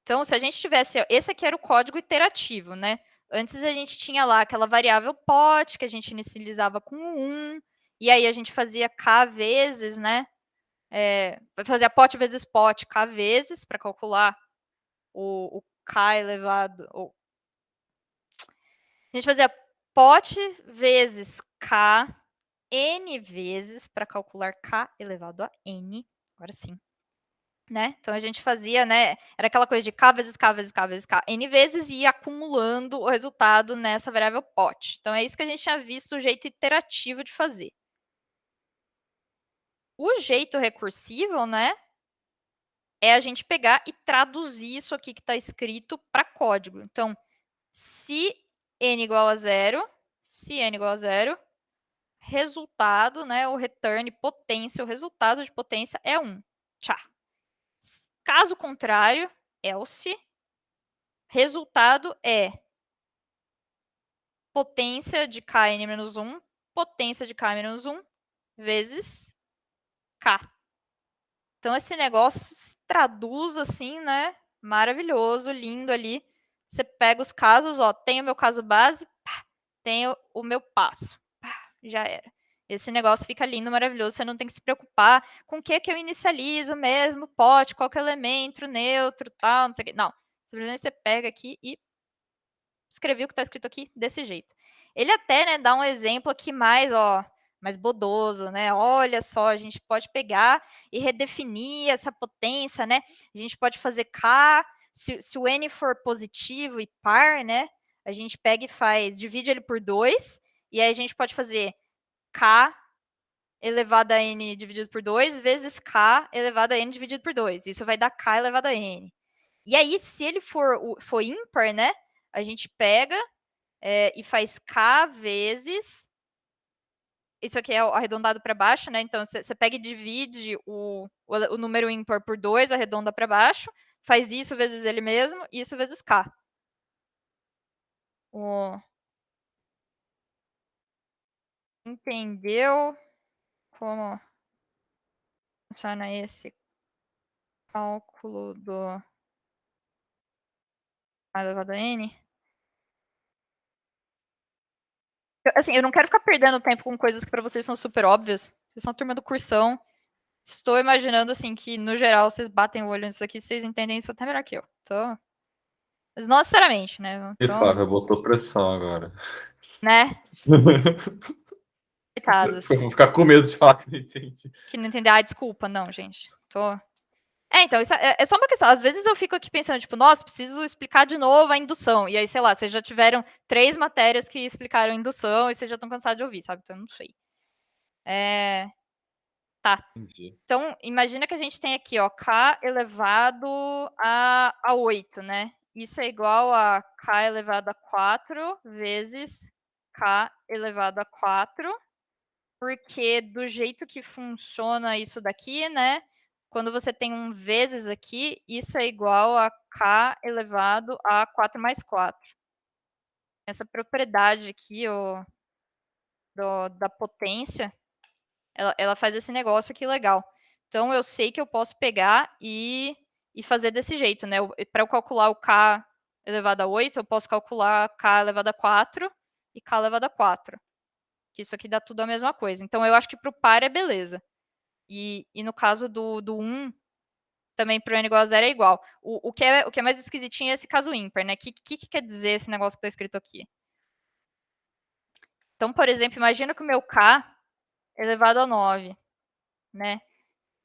Então, se a gente tivesse, esse aqui era o código iterativo, né? Antes a gente tinha lá aquela variável pot, que a gente inicializava com 1, e aí a gente fazia k vezes, né? Fazia pot vezes pot, k vezes, para calcular o k elevado. A gente fazia pot vezes k n vezes, para calcular k elevado a n. Agora sim. Né? Então a gente fazia, né? Era aquela coisa de k vezes k vezes k vezes k n vezes e ia acumulando o resultado nessa variável pot. Então é isso que a gente tinha visto o jeito iterativo de fazer. O jeito recursivo, né? É a gente pegar e traduzir isso aqui que está escrito para código. Então, se n igual a zero, resultado, né? O return potência, o resultado de potência é 1. Tchá. Caso contrário, else, resultado é potência de Kn menos 1, potência de K menos 1, vezes K. Então, esse negócio se traduz assim, né? Maravilhoso, lindo ali. Você pega os casos, ó, tem o meu caso base, pá, tem o meu passo. Pá, já era. Esse negócio fica lindo, maravilhoso. Você não tem que se preocupar com o que eu inicializo mesmo, pote, qual que é o elemento, neutro, tal, não sei o que. Não. Simplesmente você pega aqui e escrevi o que está escrito aqui desse jeito. Ele até, né, dá um exemplo aqui mais, ó, mais bodoso, né? Olha só, a gente pode pegar e redefinir essa potência, né? A gente pode fazer K, se o N for positivo e par, né? A gente pega e divide ele por 2, e aí a gente pode fazer K elevado a N dividido por 2 vezes K elevado a N dividido por 2. Isso vai dar K elevado a N. E aí, se ele for ímpar, né? A gente pega e faz K vezes. Isso aqui é arredondado para baixo, né? Então, você pega e divide o número ímpar por 2, arredonda para baixo, faz isso vezes ele mesmo, e isso vezes K. Entendeu como funciona esse cálculo do K elevado a N? Assim, eu não quero ficar perdendo tempo com coisas que para vocês são super óbvias. Vocês são a turma do cursão. Estou imaginando, assim, que no geral vocês batem o olho nisso aqui, vocês entendem isso até melhor que eu. Então, mas não necessariamente, né? E Então, Flávia botou pressão agora. né? Coitadas. Vou ficar com medo de falar que não entendi. Que não entender. Ah, desculpa, não, gente. Então, isso é só uma questão. Às vezes eu fico aqui pensando, tipo, nossa, preciso explicar de novo a indução. E aí, sei lá, vocês já tiveram 3 matérias que explicaram indução e vocês já estão cansados de ouvir, sabe? Então, eu não sei. Tá. Entendi. Então, imagina que a gente tem aqui, ó, K elevado a 8, né? Isso é igual a K elevado a 4 vezes K elevado a 4, porque do jeito que funciona isso daqui, né? Quando você tem um vezes aqui, isso é igual a K elevado a 4 mais 4. Essa propriedade aqui, ó, da potência, ela faz esse negócio aqui legal. Então, eu sei que eu posso pegar e fazer desse jeito, né? Para eu calcular o K elevado a 8, eu posso calcular K elevado a 4 e K elevado a 4. Que isso aqui dá tudo a mesma coisa. Então, eu acho que para o par é beleza. E no caso do 1, também para o n igual a 0 é igual. O que é mais esquisitinho é esse caso ímpar, né? O que quer dizer esse negócio que está escrito aqui? Então, por exemplo, imagina que o meu k elevado a 9, né?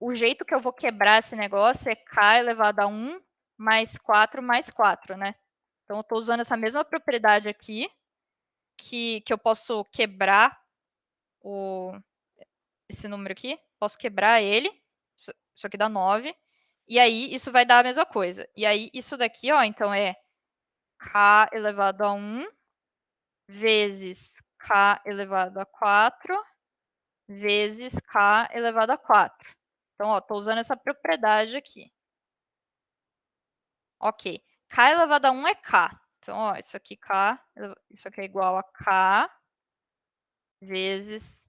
O jeito que eu vou quebrar esse negócio é k elevado a 1 mais 4 mais 4, né? Então, eu estou usando essa mesma propriedade aqui, que eu posso quebrar esse número aqui, posso quebrar ele, isso aqui dá 9, e aí isso vai dar a mesma coisa. E aí isso daqui, ó, então é k elevado a 1 vezes k elevado a 4 vezes k elevado a 4. Então, ó, estou usando essa propriedade aqui. Ok. K elevado a 1 é k. Então, ó, isso aqui é igual a k vezes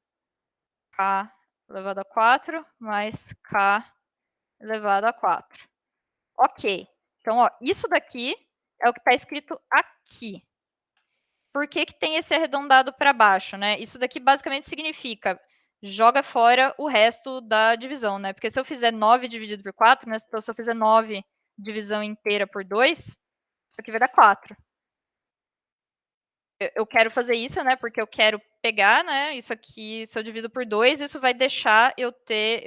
k elevado a 4 mais k elevado a 4. Ok. Então, ó, isso daqui é o que está escrito aqui. Por que tem esse arredondado para baixo, né? Isso daqui basicamente significa joga fora o resto da divisão, né? Porque se eu fizer 9 dividido por 4, né? Então, se eu fizer 9 divisão inteira por 2, isso aqui vai dar 4. Eu quero fazer isso, né? Porque eu quero pegar, né? Isso aqui, se eu divido por 2, isso vai deixar eu ter...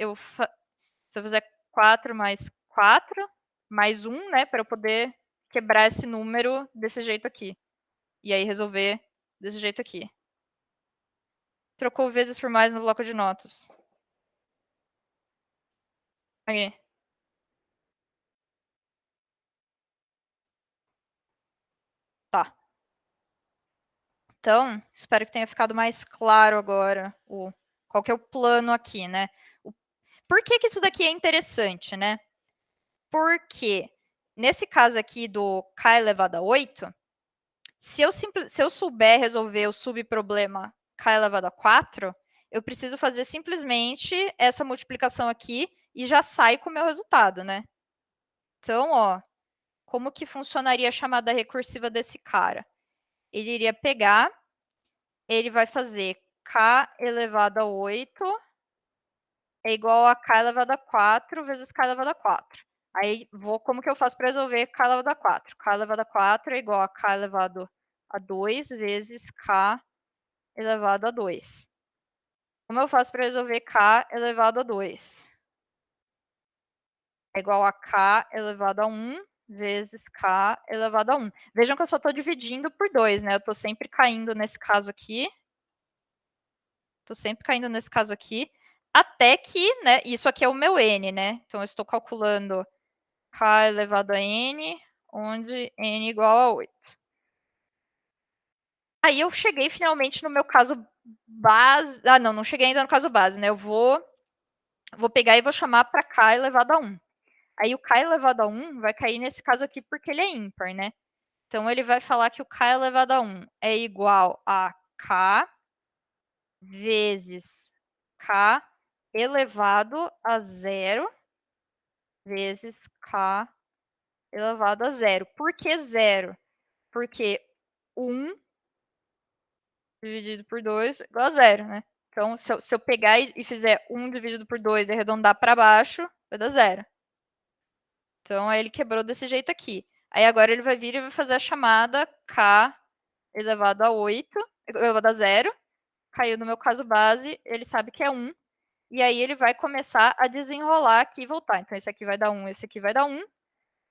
Se eu fizer 4 mais 4, mais 1, né? Para eu poder quebrar esse número desse jeito aqui. E aí resolver desse jeito aqui. Trocou vezes por mais no bloco de notas. Aqui. Tá. Então, espero que tenha ficado mais claro agora qual que é o plano aqui, né? Por que isso daqui é interessante, né? Porque nesse caso aqui do k elevado a 8, se eu souber resolver o subproblema k elevado a 4, eu preciso fazer simplesmente essa multiplicação aqui e já sai com o meu resultado, né? Então, ó, como que funcionaria a chamada recursiva desse cara? Ele iria pegar, ele vai fazer k elevado a 8 é igual a k elevado a 4 vezes k elevado a 4. Aí, como que eu faço para resolver k elevado a 4? K elevado a 4 é igual a k elevado a 2 vezes k elevado a 2. Como eu faço para resolver k elevado a 2? É igual a k elevado a 1 vezes k elevado a 1. Vejam que eu só estou dividindo por 2, né? Eu estou sempre caindo nesse caso aqui. Estou sempre caindo nesse caso aqui. Até que, né? Isso aqui é o meu n, né? Então, eu estou calculando k elevado a n, onde n igual a 8. Aí eu cheguei finalmente no meu caso base. Ah, não cheguei ainda no caso base, né? Eu vou pegar e vou chamar para k elevado a 1. Aí o k elevado a 1 vai cair nesse caso aqui porque ele é ímpar, né? Então ele vai falar que o k elevado a 1 é igual a k vezes k elevado a 0 vezes k elevado a 0. Por que 0? Porque 1 dividido por 2 é igual a 0, né? Então, se eu pegar e fizer 1 dividido por 2 e arredondar para baixo, vai dar 0. Então, aí ele quebrou desse jeito aqui. Aí agora ele vai vir e vai fazer a chamada k elevado a 8, elevado a 0. Caiu no meu caso base, ele sabe que é 1. E aí ele vai começar a desenrolar aqui e voltar. Então, esse aqui vai dar 1, esse aqui vai dar 1.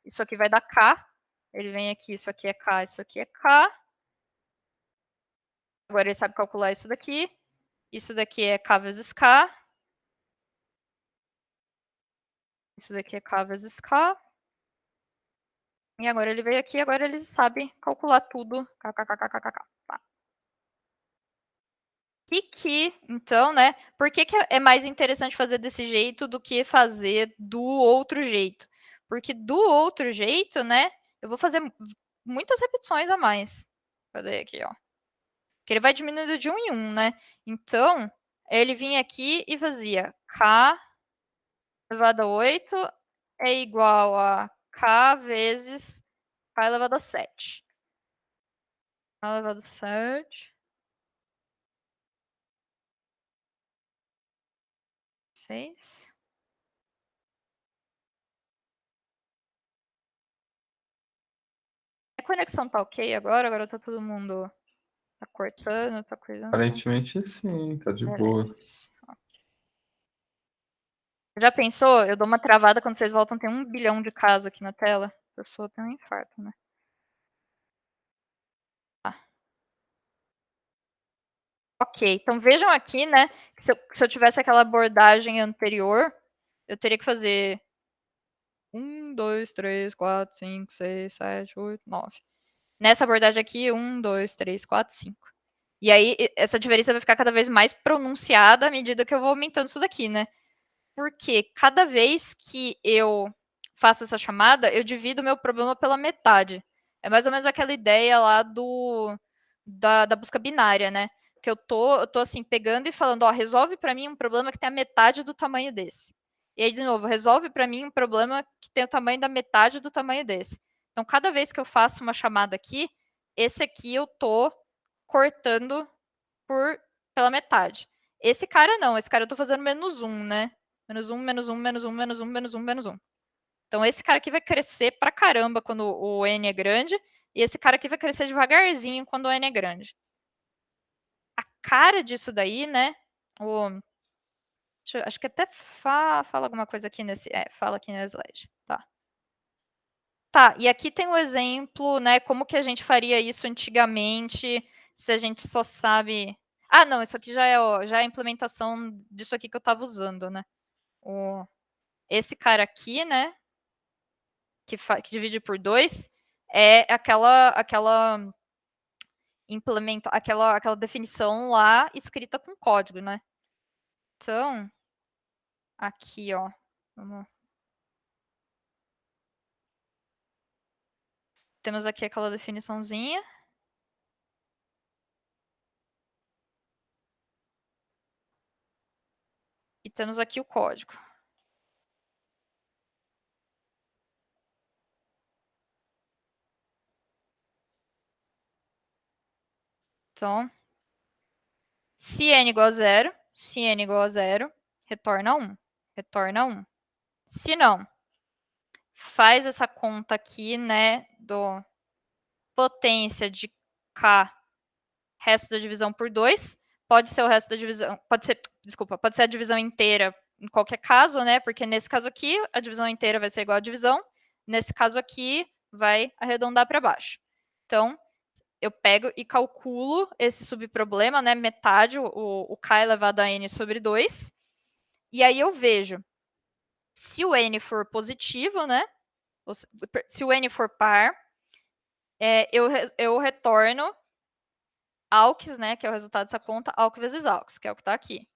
Isso aqui vai dar k. Ele vem aqui, isso aqui é k, isso aqui é k. Agora ele sabe calcular isso daqui. Isso daqui é k vezes k. Isso daqui é k vezes k. E agora ele veio aqui, agora ele sabe calcular tudo. KKKKKK. Tá. Então, né? Por que é mais interessante fazer desse jeito do que fazer do outro jeito? Porque do outro jeito, né? Eu vou fazer muitas repetições a mais. Cadê aqui, ó? Porque ele vai diminuindo de 1 em 1, né? Então, ele vinha aqui e fazia k elevado a 8 é igual a k vezes k elevado a 7. K elevado a 7. 6. conexão tá ok agora? Agora tá todo mundo... Tá cortando, tá coisando? Aparentemente sim, tá de boa. Já pensou? Eu dou uma travada quando vocês voltam, tem 1 bilhão de casos aqui na tela. A pessoa tem um infarto, né? Tá. Ok, então vejam aqui, né? Que se eu tivesse aquela abordagem anterior, eu teria que fazer 1, 2, 3, 4, 5, 6, 7, 8, 9. Nessa abordagem aqui, 1, 2, 3, 4, 5. E aí, essa diferença vai ficar cada vez mais pronunciada à medida que eu vou aumentando isso daqui, né? Porque cada vez que eu faço essa chamada, eu divido o meu problema pela metade. É mais ou menos aquela ideia lá da busca binária, né? Que eu tô assim, pegando e falando, ó, resolve para mim um problema que tem a metade do tamanho desse. E aí, de novo, resolve para mim um problema que tem o tamanho da metade do tamanho desse. Então, cada vez que eu faço uma chamada aqui, esse aqui eu tô cortando pela metade. Esse cara não, esse cara eu tô fazendo -1, né? -1, -1, -1, -1, -1, -1. Então, esse cara aqui vai crescer pra caramba quando o N é grande, e esse cara aqui vai crescer devagarzinho quando o N é grande. A cara disso daí, né? Acho que até fala alguma coisa aqui nesse... fala aqui no slide. Tá. Tá, e aqui tem um exemplo, né? Como que a gente faria isso antigamente, se a gente só sabe... Ah, não, isso aqui já é a implementação disso aqui que eu estava usando, né? Esse cara aqui, né? Que divide por 2, é aquela definição lá escrita com código, né? Então, aqui, ó. Temos aqui aquela definiçãozinha. E temos aqui o código. Então, se n igual a 0, retorna 1. Retorna 1. Se não, faz essa conta aqui, né, do potência de K, resto da divisão por 2. Pode ser o resto da divisão, pode ser a divisão inteira em qualquer caso, né, porque nesse caso aqui, a divisão inteira vai ser igual à divisão. Nesse caso aqui, vai arredondar para baixo. Então, eu pego e calculo esse subproblema, né, metade, o K elevado a N sobre 2. E aí eu vejo, se o N for positivo, né, se o N for par, eu retorno AUX, né, que é o resultado dessa conta, AUX vezes AUX, que é o que está aqui.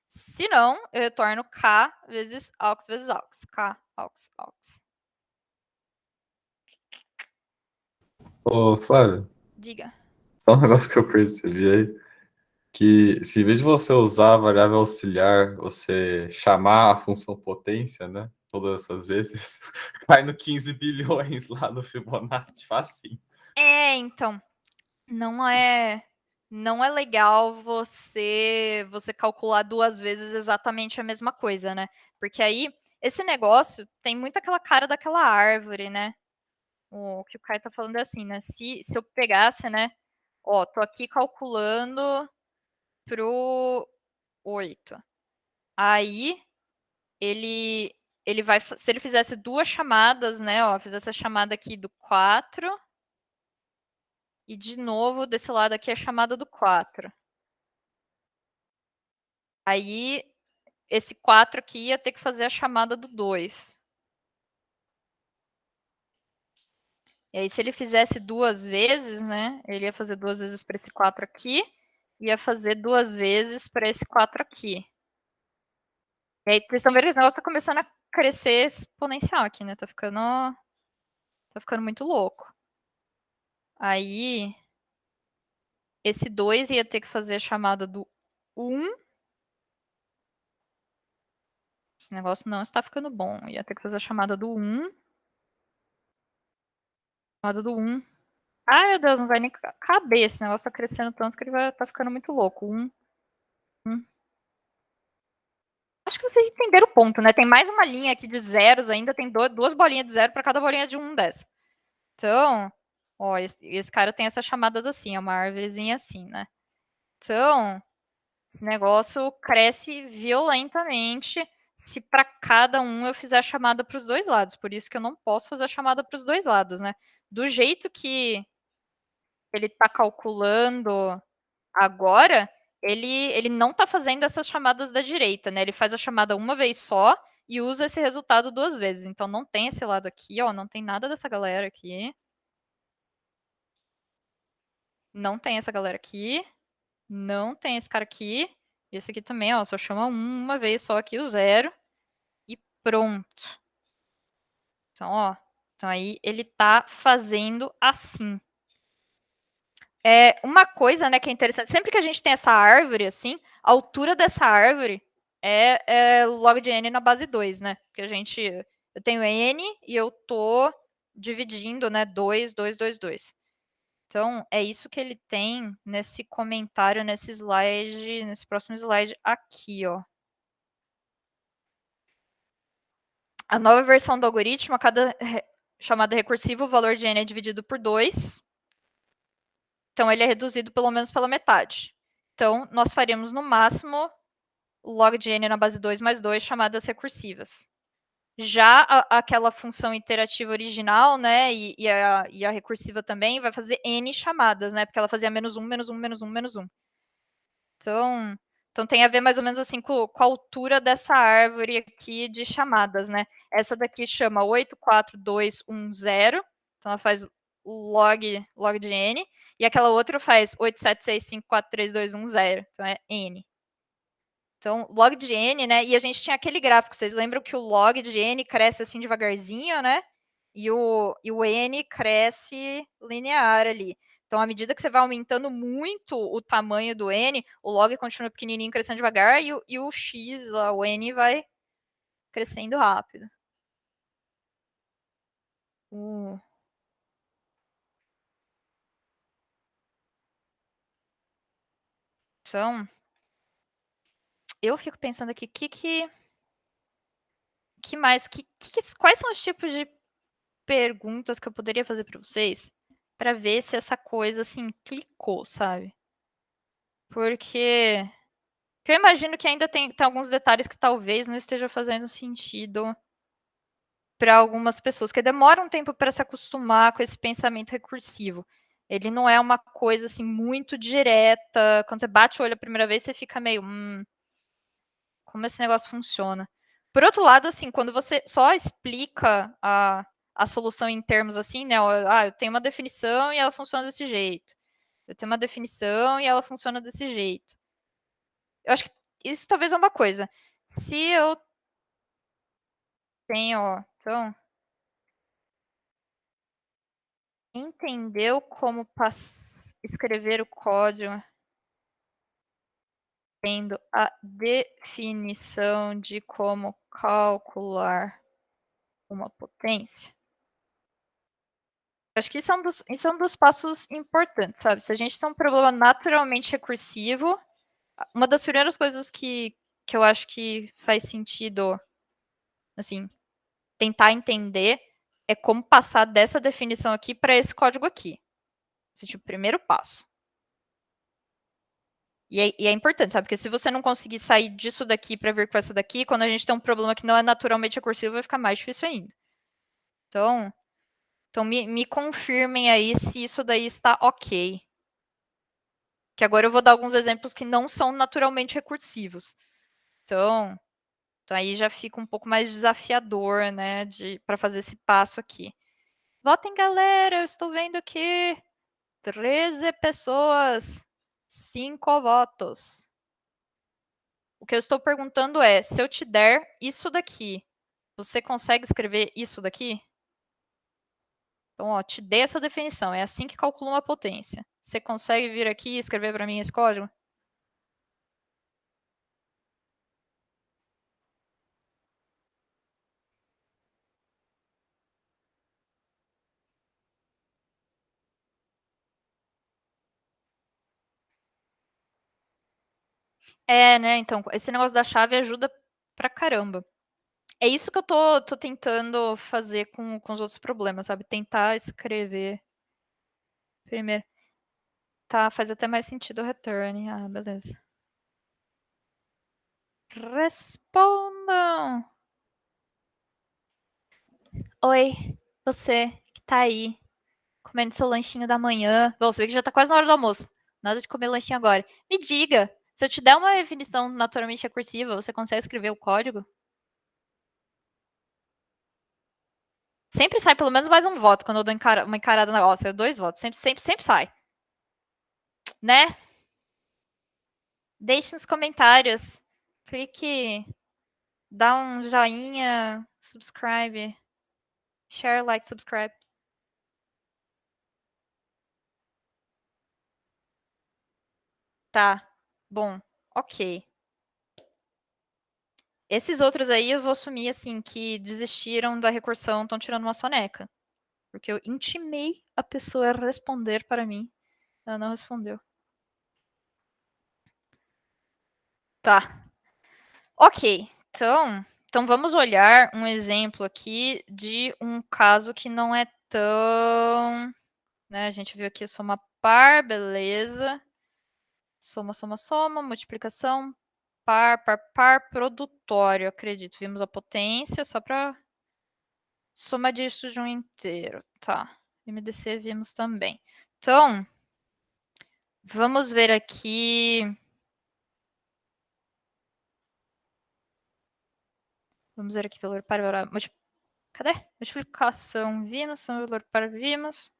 Se não, eu retorno K vezes AUX vezes AUX. K, AUX, AUX. Ô, Flávio. Diga. Só um negócio que eu percebi aí, que se em vez de você usar a variável auxiliar, você chamar a função potência, né? Todas essas vezes, cai no 15 bilhões lá no Fibonacci, facinho. Então, não é legal você calcular 2 vezes exatamente a mesma coisa, né? Porque aí, esse negócio tem muito aquela cara daquela árvore, né? O que o Caio tá falando é assim, né? Se eu pegasse, né? Ó, tô aqui calculando pro 8. Aí, ele vai... Se ele fizesse 2 chamadas, né? Ó, fizesse a chamada aqui do 4... E, de novo, desse lado aqui, a chamada do 4. Aí, esse 4 aqui ia ter que fazer a chamada do 2. E aí, se ele fizesse 2 vezes, né? Ele ia fazer 2 vezes para esse 4 aqui. Ia fazer 2 vezes para esse 4 aqui. E aí, vocês estão vendo que esse negócio está começando a crescer exponencial aqui, né? Tá ficando muito louco. Aí, esse 2 ia ter que fazer a chamada do 1. Esse negócio não está ficando bom. Ia ter que fazer a chamada do 1. Chamada do 1. Ai, meu Deus, não vai nem caber. Esse negócio tá crescendo tanto que ele vai tá ficando muito louco. 1. Acho que vocês entenderam o ponto, né? Tem mais uma linha aqui de zeros ainda. Tem 2 bolinhas de 0 para cada bolinha de 1 dessa. Então, ó, esse cara tem essas chamadas assim, é uma árvorezinha assim, né? Então, esse negócio cresce violentamente se para cada um eu fizer a chamada para os dois lados. Por isso que eu não posso fazer a chamada para os dois lados, né? Do jeito que ele está calculando agora, ele não está fazendo essas chamadas da direita, né? Ele faz a chamada uma vez só e usa esse resultado duas vezes. Então não tem esse lado aqui, ó, não tem nada dessa galera aqui. Não tem essa galera aqui. Não tem esse cara aqui. E esse aqui também, ó, só chama uma vez só aqui o zero e pronto. Então, ó, então aí ele tá fazendo assim. É uma coisa, né, que é interessante, sempre que a gente tem essa árvore assim, a altura dessa árvore é log de n na base 2, né? Porque eu tenho n e eu tô dividindo, né, 2, 2, 2, 2. Então, é isso que ele tem nesse comentário, nesse slide, nesse próximo slide aqui, ó. A nova versão do algoritmo, a cada chamada recursiva, o valor de n é dividido por 2. Então, ele é reduzido pelo menos pela metade. Então, nós faríamos no máximo log de n na base 2 mais 2 chamadas recursivas. Já aquela função iterativa original, né, e a recursiva também, vai fazer n chamadas, né, porque ela fazia menos 1, menos 1, menos 1, menos 1. Então tem a ver mais ou menos assim com a altura dessa árvore aqui de chamadas, né? Essa daqui chama 84210, então ela faz log de n, e aquela outra faz 876543210, então é n. Então, log de n, né? E a gente tinha aquele gráfico, vocês lembram que o log de n cresce assim devagarzinho, né? E o n cresce linear ali. Então, à medida que você vai aumentando muito o tamanho do n, o log continua pequenininho, crescendo devagar, e o x, lá, o n, vai crescendo rápido. Então, eu fico pensando aqui, que mais? Quais são os tipos de perguntas que eu poderia fazer para vocês para ver se essa coisa assim clicou, sabe? Porque eu imagino que ainda tem alguns detalhes que talvez não esteja fazendo sentido para algumas pessoas, que demora um tempo para se acostumar com esse pensamento recursivo. Ele não é uma coisa assim muito direta. Quando você bate o olho a primeira vez, você fica meio, como esse negócio funciona? Por outro lado, assim, quando você só explica a solução em termos assim, né? Eu tenho uma definição e ela funciona desse jeito. Eu tenho uma definição e ela funciona desse jeito. Eu acho que isso talvez é uma coisa. Se eu tenho, ó, então, entendeu como escrever o código tendo a definição de como calcular uma potência? Acho que isso é um dos passos importantes, sabe? Se a gente tem um problema naturalmente recursivo, uma das primeiras coisas que eu acho que faz sentido, assim, tentar entender é como passar dessa definição aqui para esse código aqui. Esse é o primeiro passo. E é importante, sabe? Porque se você não conseguir sair disso daqui para vir com essa daqui, quando a gente tem um problema que não é naturalmente recursivo, vai ficar mais difícil ainda. Então me confirmem aí se isso daí está ok. Que agora eu vou dar alguns exemplos que não são naturalmente recursivos. Então aí já fica um pouco mais desafiador, né, para fazer esse passo aqui. Votem, galera, eu estou vendo aqui 13 pessoas, 5 votos. O que eu estou perguntando é, se eu te der isso daqui, você consegue escrever isso daqui? Então, ó, te dei essa definição, é assim que calcula uma potência. Você consegue vir aqui e escrever para mim esse código? É, né? Então, esse negócio da chave ajuda pra caramba. É isso que eu tô tentando fazer com os outros problemas, sabe? Tentar escrever Primeiro. Tá, faz até mais sentido o return. Ah, beleza. Respondam! Oi, você que tá aí, comendo seu lanchinho da manhã. Bom, você vê que já tá quase na hora do almoço. Nada de comer lanchinho agora. Me diga, se eu te der uma definição naturalmente recursiva, você consegue escrever o código? Sempre sai pelo menos mais um voto quando eu dou uma encarada na negócio. 2 votos. Sempre sai. Né? Deixe nos comentários. Clique, dá um joinha, subscribe. Share, like, subscribe. Tá. Bom, ok. Esses outros aí eu vou assumir, assim, que desistiram da recursão, estão tirando uma soneca. Porque eu intimei a pessoa a responder para mim. Ela não respondeu. Tá. Ok. Então vamos olhar um exemplo aqui de um caso que não é tão. Né, a gente viu aqui soma par, beleza. Soma, multiplicação, par, produtório, acredito. Vimos a potência, só para soma dígitos de um inteiro. Tá. MDC vimos também. Então, vamos ver aqui. Vamos ver aqui valor para. Cadê? Multiplicação vimos, valor para vimos.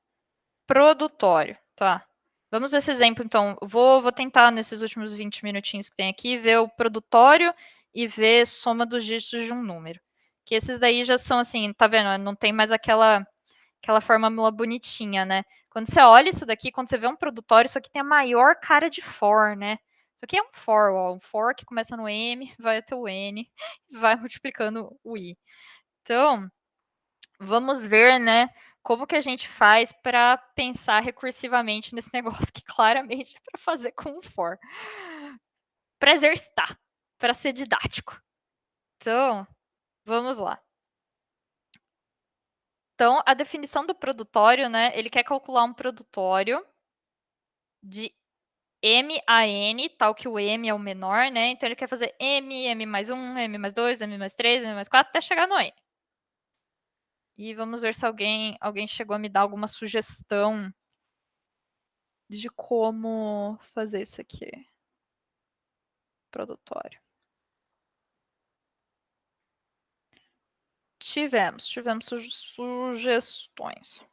Produtório, tá. Vamos ver esse exemplo, então. Vou tentar, nesses últimos 20 minutinhos que tem aqui, ver o produtório e ver soma dos dígitos de um número. Que esses daí já são assim, tá vendo? Não tem mais aquela fórmula bonitinha, né? Quando você olha isso daqui, quando você vê um produtório, isso aqui tem a maior cara de for, né? Isso aqui é um for, ó. Um for que começa no M, vai até o N, vai multiplicando o I. Então, vamos ver, né, como que a gente faz para pensar recursivamente nesse negócio que claramente é para fazer com o for. Para exercitar, para ser didático. Então, vamos lá. Então, a definição do produtório, né, ele quer calcular um produtório de M a N, tal que o M é o menor, né? Então ele quer fazer M mais 1, M mais 2, M mais 3, M mais 4, até chegar no N. E vamos ver se alguém chegou a me dar alguma sugestão de como fazer isso aqui. Produtório. Tivemos sugestões.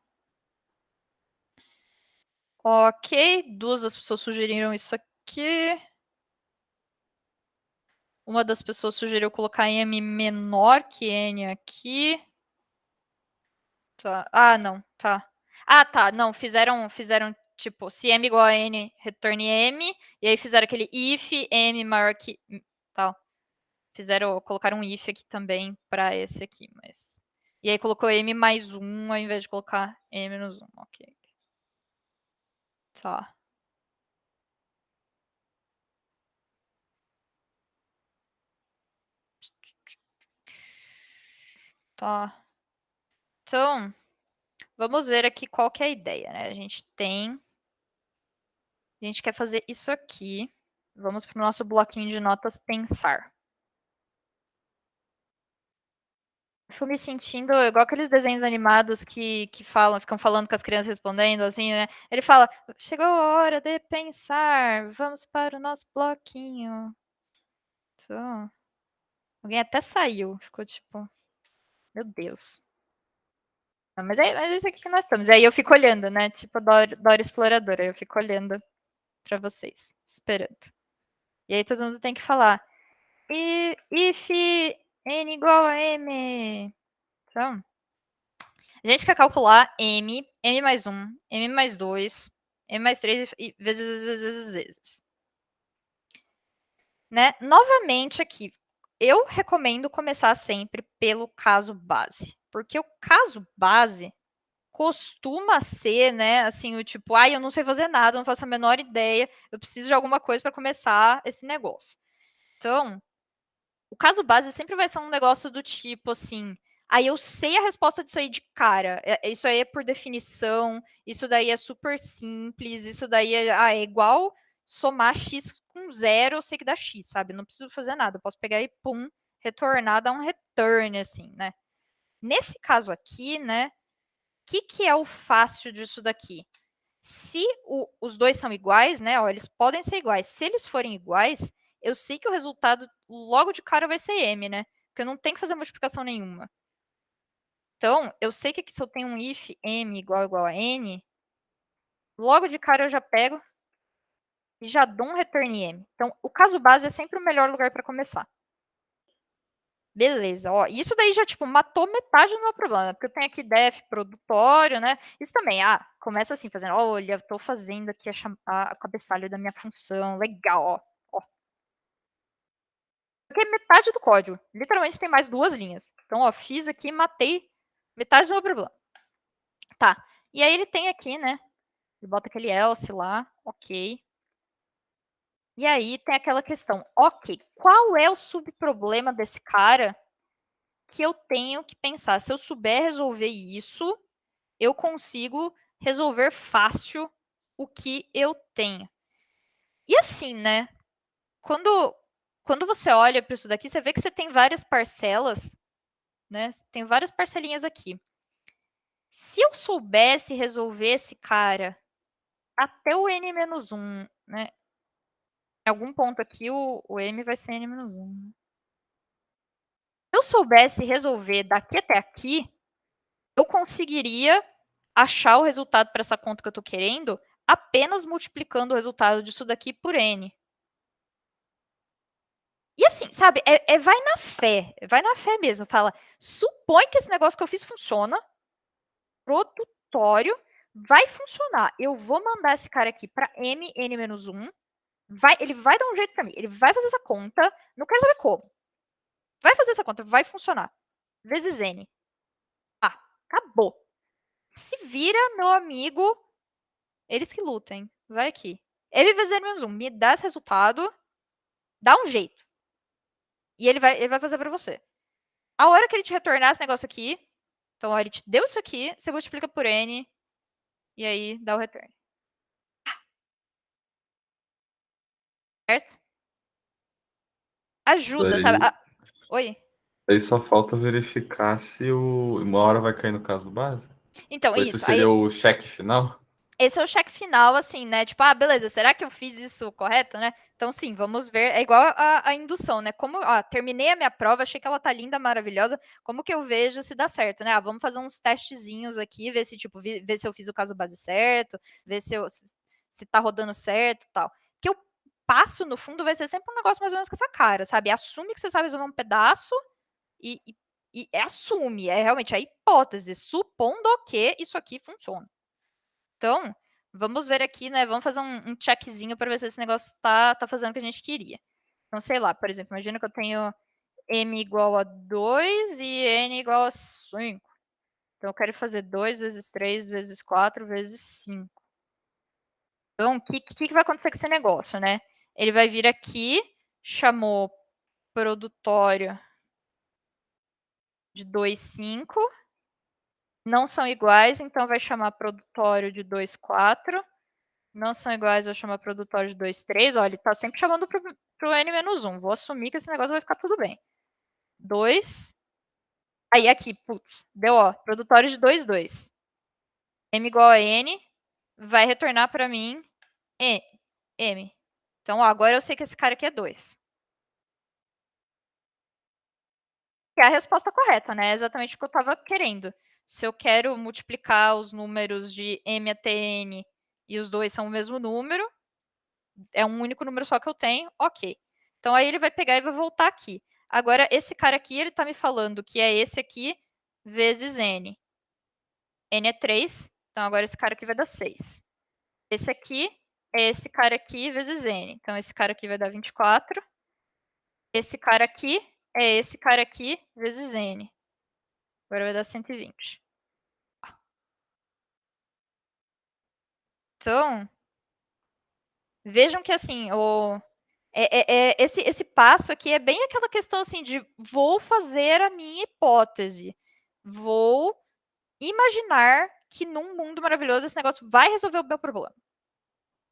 Ok, 2 das pessoas sugeriram isso aqui. Uma das pessoas sugeriu colocar M menor que N aqui. Tá. Ah, não, tá. Ah, tá, não, fizeram, tipo, se M igual a N, retorne M, e aí fizeram aquele if M maior que tal. Colocaram um if aqui também para esse aqui, mas... E aí colocou M mais 1 ao invés de colocar M menos 1, ok. Tá. Tá. Então, vamos ver aqui qual que é a ideia, né? A gente quer fazer isso aqui. Vamos para o nosso bloquinho de notas pensar. Estou me sentindo igual aqueles desenhos animados que ficam falando com as crianças respondendo, assim, né? Ele fala, chegou a hora de pensar, vamos para o nosso bloquinho. Então, alguém até saiu, ficou tipo, meu Deus. Mas é isso aqui que nós estamos. Aí eu fico olhando, né? Tipo a Dora Exploradora, eu fico olhando para vocês, esperando. E aí todo mundo tem que falar, if n igual a m. Então, a gente quer calcular m mais 1, m mais 2, m mais 3 e vezes. Né? Novamente aqui, eu recomendo começar sempre pelo caso base. Porque o caso base costuma ser, né, assim, o tipo, eu não sei fazer nada, não faço a menor ideia, eu preciso de alguma coisa para começar esse negócio. Então, o caso base sempre vai ser um negócio do tipo assim, Aí eu sei a resposta disso aí de cara. Isso aí é por definição, isso daí é super simples, isso daí é igual somar x com zero, eu sei que dá x, sabe? Não preciso fazer nada, eu posso pegar e pum, retornar, dar um return, assim, né? Nesse caso aqui, né, o que é o fácil disso daqui? Se os dois são iguais, né, ó, eles podem ser iguais. Se eles forem iguais, eu sei que o resultado logo de cara vai ser m, né? Porque eu não tenho que fazer multiplicação nenhuma. Então, eu sei que aqui se eu tenho um if m igual a n, logo de cara eu já pego e já dou um return m. Então, o caso base é sempre o melhor lugar para começar. Beleza, ó, isso daí já, tipo, matou metade do meu problema, porque eu tenho aqui def produtório, né? Isso também, começa assim, fazendo, olha, eu tô fazendo aqui a cabeçalho da minha função, legal, ó. Porque metade do código, literalmente tem mais 2 linhas. Então, ó, fiz aqui, matei metade do meu problema. Tá, e aí ele tem aqui, né, ele bota aquele else lá, ok. E aí tem aquela questão, ok, qual é o subproblema desse cara que eu tenho que pensar? Se eu souber resolver isso, eu consigo resolver fácil o que eu tenho. E assim, né? Quando você olha para isso daqui, você vê que você tem várias parcelas, né? Tem várias parcelinhas aqui. Se eu soubesse resolver esse cara até o n-1, né? Em algum ponto aqui, o m vai ser n-1. Se eu soubesse resolver daqui até aqui, eu conseguiria achar o resultado para essa conta que eu estou querendo apenas multiplicando o resultado disso daqui por n. E assim, sabe, vai na fé mesmo. Fala, supõe que esse negócio que eu fiz funciona, produtório, vai funcionar. Eu vou mandar esse cara aqui para m, n-1, ele vai dar um jeito para mim, ele vai fazer essa conta, não quero saber como. Vai fazer essa conta, vai funcionar. Vezes n. Acabou. Se vira, meu amigo, eles que lutem. Vai aqui. M vezes n-1, me dá esse resultado, dá um jeito. E ele vai fazer para você. A hora que ele te retornar esse negócio aqui, então, ó, ele te deu isso aqui, você multiplica por n, e aí dá o return. Certo? Ajuda, sabe? Daí, Oi? aí só falta verificar se uma hora vai cair no caso base. Então, Esse isso. Aí, seria o cheque final? esse é o cheque final, assim, né? Tipo, beleza, será que eu fiz isso correto, né? Então, sim, vamos ver. É igual a indução, né? Como, terminei a minha prova, achei que ela tá linda, maravilhosa. Como que eu vejo se dá certo, né? Vamos fazer uns testezinhos aqui, ver se, tipo, ver se eu fiz o caso base certo, ver se tá rodando certo e tal. Que eu passo, no fundo, vai ser sempre um negócio mais ou menos com essa cara, sabe? Assume que você sabe resolver um pedaço e assume. É realmente a hipótese, supondo que isso aqui funciona. Então, vamos ver aqui, né? Vamos fazer um checkzinho para ver se esse negócio tá fazendo o que a gente queria. Então, sei lá, por exemplo, imagina que eu tenho m igual a 2 e n igual a 5. Então, eu quero fazer 2 vezes 3 vezes 4 vezes 5. Então, o que vai acontecer com esse negócio, né? Ele vai vir aqui, chamou produtório de 2, 5. Não são iguais, então vai chamar produtório de 2, 4. Não são iguais, vou chamar produtório de 2, 3. Olha, ele tá sempre chamando pro n-1. Vou assumir que esse negócio vai ficar tudo bem. 2. Aí aqui, putz, deu, ó, produtório de 2, 2. M igual a n, vai retornar para mim m. Então, ó, agora eu sei que esse cara aqui é 2. Que é a resposta correta, né? É exatamente o que eu estava querendo. Se eu quero multiplicar os números de m até n e os dois são o mesmo número, é um único número só que eu tenho, ok. Então, aí ele vai pegar e vai voltar aqui. Agora, esse cara aqui, ele está me falando que é esse aqui vezes n. N é 3, então agora esse cara aqui vai dar 6. Esse aqui é esse cara aqui vezes n. Então, esse cara aqui vai dar 24. Esse cara aqui é esse cara aqui vezes n. Agora vai dar 120. Então, vejam que assim, esse passo aqui é bem aquela questão assim de vou fazer a minha hipótese. vou imaginar que num mundo maravilhoso esse negócio vai resolver o meu problema.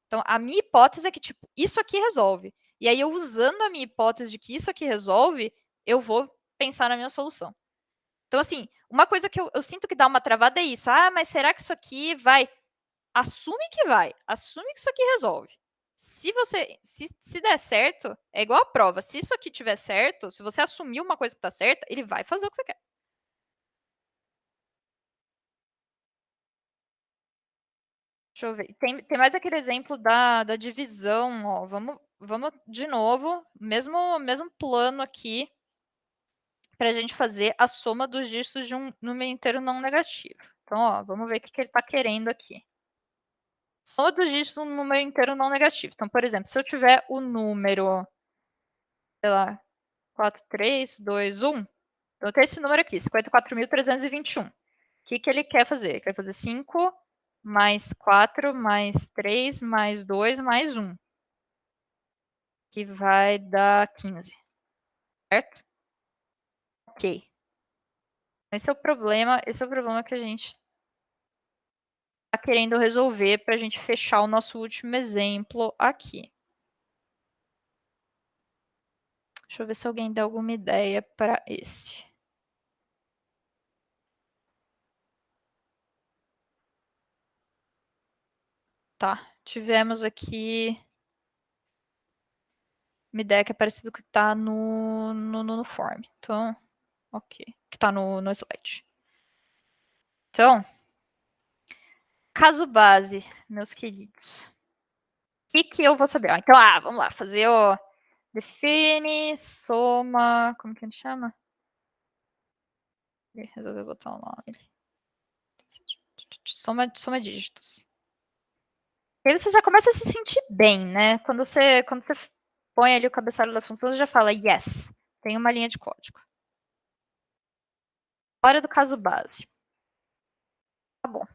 Então, a minha hipótese é que, tipo, isso aqui resolve. E aí, eu usando a minha hipótese de que isso aqui resolve, eu vou pensar na minha solução. Então, assim, uma coisa que eu sinto que dá uma travada é isso. Ah, mas será que isso aqui vai? Assume que vai. Assume que isso aqui resolve. Se der certo, é igual a prova. Se isso aqui tiver certo, se você assumir uma coisa que tá certa, ele vai fazer o que você quer. Deixa eu ver. Tem mais aquele exemplo da divisão, ó. Vamos de novo, mesmo plano aqui, para a gente fazer a soma dos dígitos de um número inteiro não negativo. Então, ó, vamos ver o que ele está querendo aqui. Soma dos dígitos de um número inteiro não negativo. Então, por exemplo, se eu tiver o número, sei lá, 4, 3, 2, 1. Então, eu tenho esse número aqui, 54.321. O que ele quer fazer? Ele quer fazer 5 mais 4 mais 3 mais 2 mais 1. Que vai dar 15. Certo? Ok. Esse é o problema que a gente está querendo resolver para a gente fechar o nosso último exemplo aqui. Deixa eu ver se alguém dá alguma ideia para esse. Tá, tivemos aqui uma ideia que é parecida com o que está no form. Então, ok. Que está no slide. Então, caso base, meus queridos. O que eu vou saber? Então, vamos lá, fazer o define, soma, como que a gente chama? Ele resolveu botar o nome. Soma dígitos. E aí você já começa a se sentir bem, né? Quando você põe ali o cabeçalho da função, você já fala, yes, tem uma linha de código. Hora do caso base. Tá bom.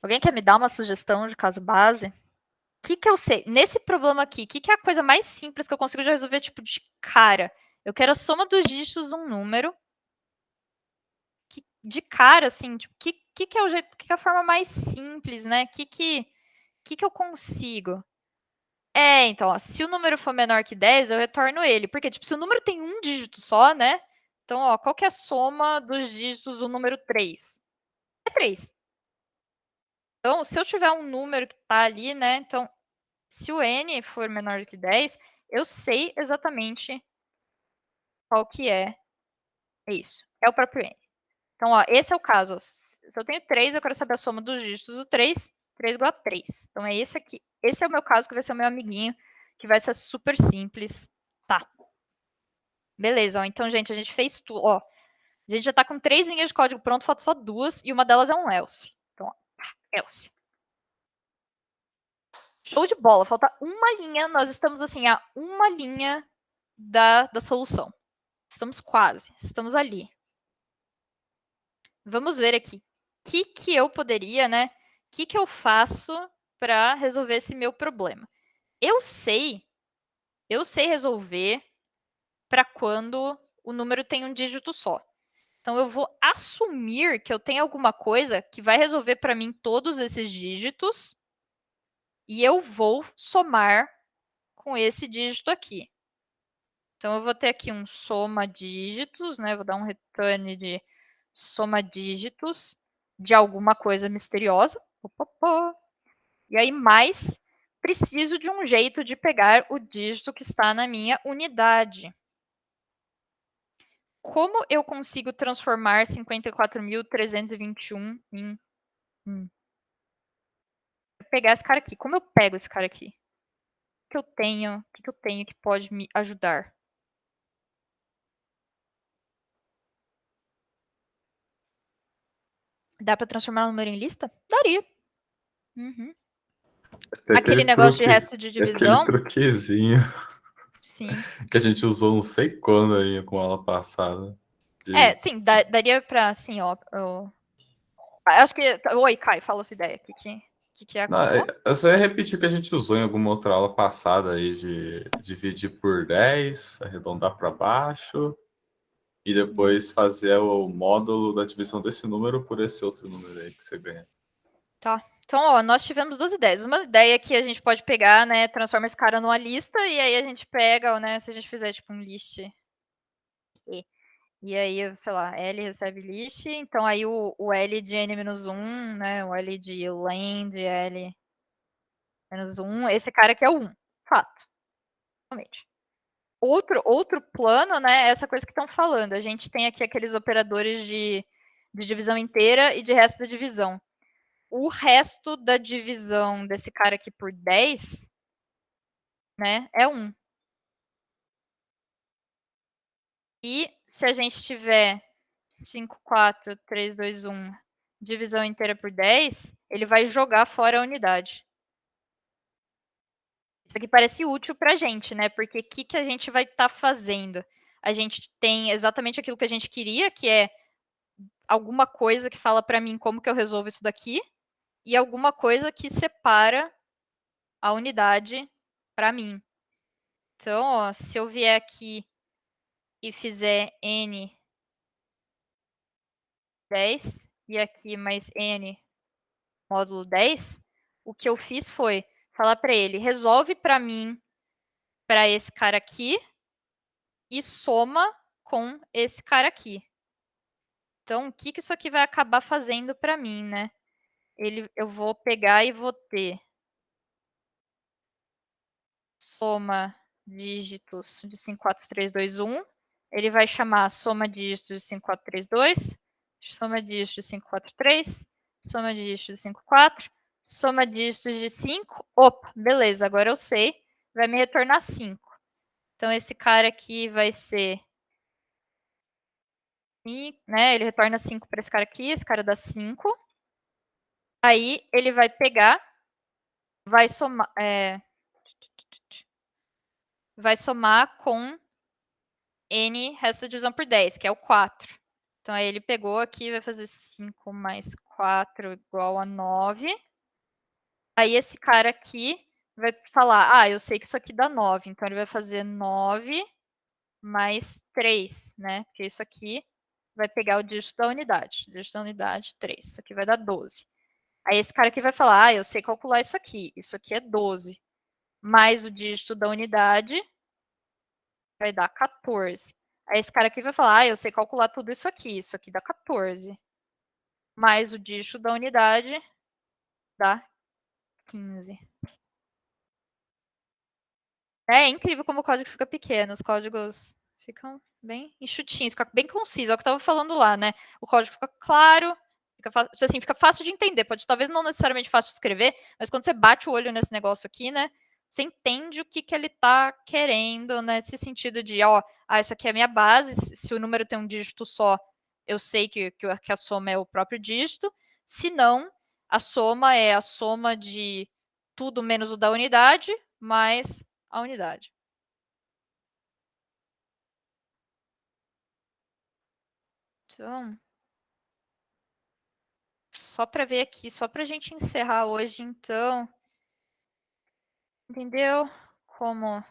Alguém quer me dar uma sugestão de caso base? O que eu sei? Nesse problema aqui, o que é a coisa mais simples que eu consigo já resolver, tipo, de cara? Eu quero a soma dos dígitos de um número. De cara, assim, tipo, que é o jeito, que é a forma mais simples, né? Que eu consigo? Então, ó, se o número for menor que 10, eu retorno ele. Porque, tipo, se o número tem um dígito só, né? Então, ó, qual que é a soma dos dígitos do número 3? É 3. Então, se eu tiver um número que tá ali, né? Então, se o n for menor que 10, eu sei exatamente qual que é isso. É o próprio n. Então, ó, esse é o caso. Se eu tenho 3, eu quero saber a soma dos dígitos do 3. 3 igual a 3. Então, é esse aqui. Esse é o meu caso, que vai ser o meu amiguinho, que vai ser super simples. Tá. Beleza, ó. Então, gente, a gente fez tudo. Ó, a gente já tá com 3 linhas de código pronto, falta só 2, e uma delas é um else. Então, ó, else. Show de bola. Falta uma linha. Nós estamos, assim, a uma linha da solução. Estamos quase. Estamos ali. Vamos ver aqui. O que eu poderia, né? O que eu faço para resolver esse meu problema? Eu sei resolver para quando o número tem um dígito só. Então, eu vou assumir que eu tenho alguma coisa que vai resolver para mim todos esses dígitos e eu vou somar com esse dígito aqui. Então, eu vou ter aqui um soma dígitos, né? Vou dar um return de soma dígitos de alguma coisa misteriosa. E aí, mais, preciso de um jeito de pegar o dígito que está na minha unidade. Como eu consigo transformar 54.321 em... Vou pegar esse cara aqui. Como eu pego esse cara aqui? O que eu tenho que pode me ajudar? Dá para transformar um número em lista? Daria. Uhum. Aquele negócio de resto de divisão. Aquele truquezinho. Sim. Que a gente usou não sei quando aí com a aula passada. Sim, daria para, assim, ó. Acho que. Oi, Caio, fala essa ideia. O que é que Não, você falou? eu só ia repetir o que a gente usou em alguma outra aula passada aí de dividir por 10, arredondar para baixo e depois fazer o módulo da divisão desse número por esse outro número aí que você ganha. Tá. Então, ó, nós tivemos duas ideias. Uma ideia que a gente pode pegar, né, transforma esse cara numa lista, e aí a gente pega, né, se a gente fizer, tipo, um list e aí, sei lá, L recebe list, então aí o L de N-1, né, o L de len de L-1, esse cara aqui é o 1, fato, realmente. Outro plano, né, é essa coisa que estão falando. A gente tem aqui aqueles operadores de divisão inteira e de resto da divisão. O resto da divisão desse cara aqui por 10, né, é 1. E se a gente tiver 5, 4, 3, 2, 1, divisão inteira por 10, ele vai jogar fora a unidade. Isso aqui parece útil para a gente, né? Porque o que a gente vai estar fazendo? A gente tem exatamente aquilo que a gente queria, que é alguma coisa que fala para mim como que eu resolvo isso daqui, e alguma coisa que separa a unidade para mim. Então, ó, se eu vier aqui e fizer n 10, e aqui mais n módulo 10, o que eu fiz foi falar para ele, resolve para mim, para esse cara aqui, e soma com esse cara aqui. Então, o que isso aqui vai acabar fazendo para mim, né? Eu vou pegar e vou ter soma dígitos de 5, 4, 3, 2, 1. Ele vai chamar soma dígitos de 5, 4, 3, 2, soma dígitos de 5, 4, 3, soma dígitos de 5, 4, soma dígitos de 5. Opa, beleza, agora eu sei. Vai me retornar 5. Então, esse cara aqui vai ser... né, ele retorna 5 para esse cara dá 5. Aí, ele vai pegar, vai somar... vai somar com n resto da divisão por 10, que é o 4. Então, aí ele pegou aqui, vai fazer 5 mais 4 igual a 9. Aí, esse cara aqui vai falar, eu sei que isso aqui dá 9. Então, ele vai fazer 9 mais 3, né? Porque isso aqui vai pegar o dígito da unidade. Dígito da unidade, 3. Isso aqui vai dar 12. Aí, esse cara aqui vai falar, eu sei calcular isso aqui. Isso aqui é 12. Mais o dígito da unidade vai dar 14. Aí esse cara aqui vai falar, eu sei calcular tudo isso aqui dá 14. Mais o dígito da unidade dá 15. É incrível como o código fica pequeno, os códigos ficam bem enxutinhos, fica bem conciso, é o que eu estava falando lá, né? O código fica claro, fica fácil de entender, pode talvez não necessariamente fácil de escrever, mas quando você bate o olho nesse negócio aqui, né, você entende o que ele está querendo, nesse sentido de, isso aqui é a minha base, se o número tem um dígito só, eu sei que a soma é o próprio dígito, se não, a soma é a soma de tudo menos o da unidade, mais a unidade. Então, só para ver aqui, só para a gente encerrar hoje, então, entendeu como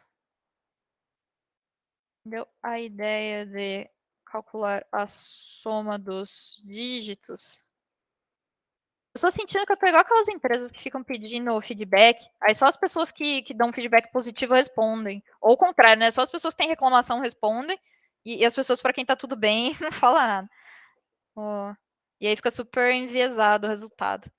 deu a ideia de calcular a soma dos dígitos? Eu estou sentindo que eu tô igual aquelas empresas que ficam pedindo feedback, aí só as pessoas que dão feedback positivo respondem. Ou o contrário, né? Só as pessoas que têm reclamação respondem, e as pessoas para quem tá tudo bem não falam nada. E aí fica super enviesado o resultado.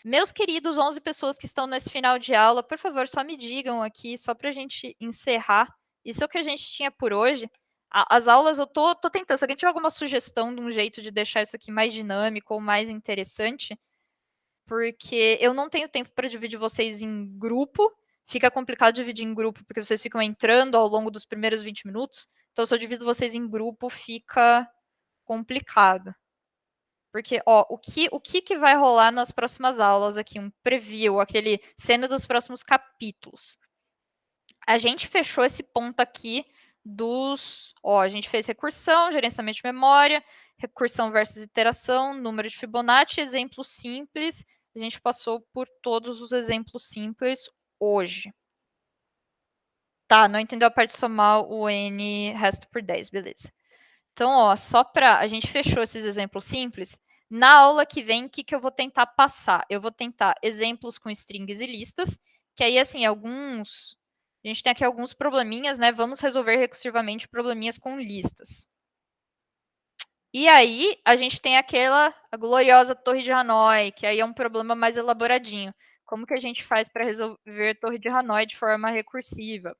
Meus queridos 11 pessoas que estão nesse final de aula, por favor, só me digam aqui, só para a gente encerrar. Isso é o que a gente tinha por hoje. As aulas eu tô tentando. Se alguém tiver alguma sugestão de um jeito de deixar isso aqui mais dinâmico ou mais interessante, porque eu não tenho tempo para dividir vocês em grupo. Fica complicado dividir em grupo, porque vocês ficam entrando ao longo dos primeiros 20 minutos. Então, se eu divido vocês em grupo, fica complicado. Porque, o que vai rolar nas próximas aulas aqui? Um preview, aquele cena dos próximos capítulos. A gente fechou esse ponto aqui a gente fez recursão, gerenciamento de memória, recursão versus iteração, número de Fibonacci, exemplo simples. A gente passou por todos os exemplos simples hoje. Tá, não entendeu a parte de somar o N resto por 10, beleza. Então, ó, só para a gente fechou esses exemplos simples. Na aula que vem, o que, que eu vou tentar passar? Eu vou tentar exemplos com strings e listas, que aí, assim, alguns. A gente tem aqui alguns probleminhas, né? Vamos resolver recursivamente probleminhas com listas. E aí, a gente tem a gloriosa Torre de Hanoi, que aí é um problema mais elaboradinho. Como que a gente faz para resolver Torre de Hanoi de forma recursiva?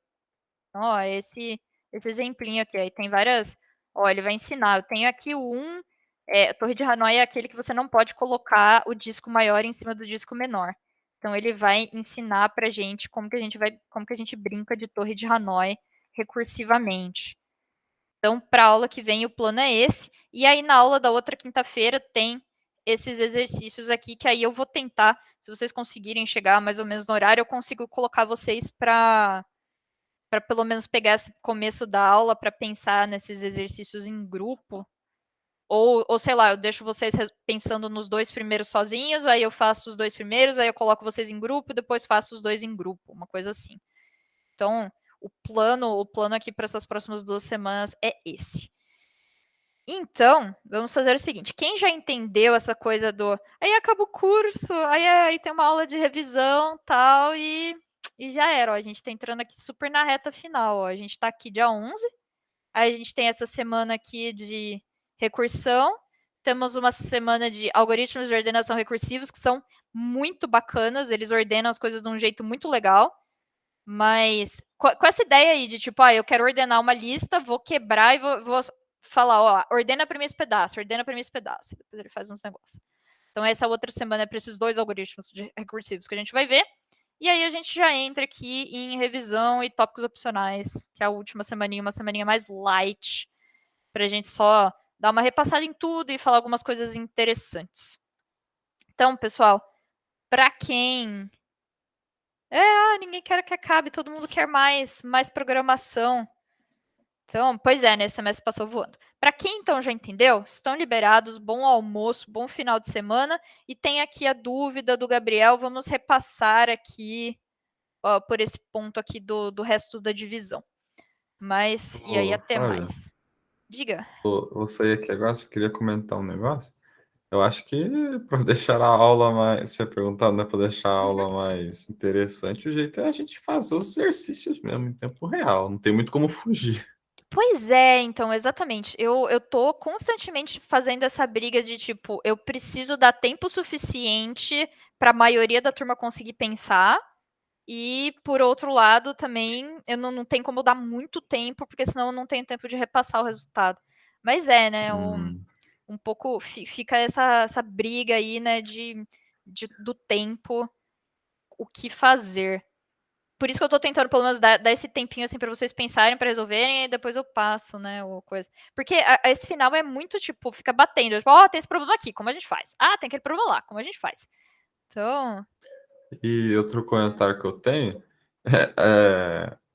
Então, ó, esse exemplinho aqui, aí tem várias. Ó, ele vai ensinar. Eu tenho aqui o 1. A Torre de Hanoi é aquele que você não pode colocar o disco maior em cima do disco menor. Então, ele vai ensinar pra gente como que a gente brinca de Torre de Hanoi recursivamente. Então, para a aula que vem, o plano é esse. E aí, na aula da outra quinta-feira, tem esses exercícios aqui, que aí eu vou tentar, se vocês conseguirem chegar mais ou menos no horário, eu consigo colocar vocês para pelo menos pegar esse começo da aula para pensar nesses exercícios em grupo. Ou sei lá, eu deixo vocês pensando nos 2 primeiros sozinhos, aí eu faço os 2 primeiros, aí eu coloco vocês em grupo, depois faço os 2 em grupo, uma coisa assim. Então, o plano aqui para essas próximas 2 semanas é esse. Então, vamos fazer o seguinte: quem já entendeu essa coisa do aí acaba o curso, aí tem uma aula de revisão tal, e já era, ó, a gente está entrando aqui super na reta final, ó, a gente está aqui dia 11, aí a gente tem essa semana aqui de recursão, temos uma semana de algoritmos de ordenação recursivos que são muito bacanas, eles ordenam as coisas de um jeito muito legal, mas com essa ideia aí de tipo, eu quero ordenar uma lista, vou quebrar e vou falar, ó, ordena para mim esse pedaço, ordena para mim esse pedaço. Depois ele faz uns negócios. Então, essa outra semana é para esses 2 algoritmos recursivos que a gente vai ver. E aí a gente já entra aqui em revisão e tópicos opcionais, que é a última semaninha, uma semaninha mais light, para a gente só dar uma repassada em tudo e falar algumas coisas interessantes. Então, pessoal, para quem ninguém quer que acabe, todo mundo quer mais programação. Então, pois é, nesse semestre passou voando. Para quem então já entendeu, estão liberados, bom almoço, bom final de semana. E tem aqui a dúvida do Gabriel, vamos repassar aqui por esse ponto aqui do resto da divisão. Mas, e aí, até Flávia, mais. Diga. vou sair aqui agora, só queria comentar um negócio. Eu acho que para deixar a aula mais. Você perguntando, né? Para deixar a Uhum. aula mais interessante, o jeito é a gente fazer os exercícios mesmo em tempo real. Não tem muito como fugir. Pois é, então, exatamente. Eu tô constantemente fazendo essa briga de tipo, eu preciso dar tempo suficiente para a maioria da turma conseguir pensar. E, por outro lado, também, eu não tenho como dar muito tempo, porque senão eu não tenho tempo de repassar o resultado. Mas né, um pouco fica essa briga aí, né, do tempo, o que fazer. Por isso que eu tô tentando, pelo menos, dar esse tempinho, assim, pra vocês pensarem, pra resolverem, e depois eu passo, né, ou coisa. Porque esse final é muito, tipo, fica batendo. Tipo, tem esse problema aqui, como a gente faz? Tem aquele problema lá, como a gente faz? Então, E outro comentário que eu tenho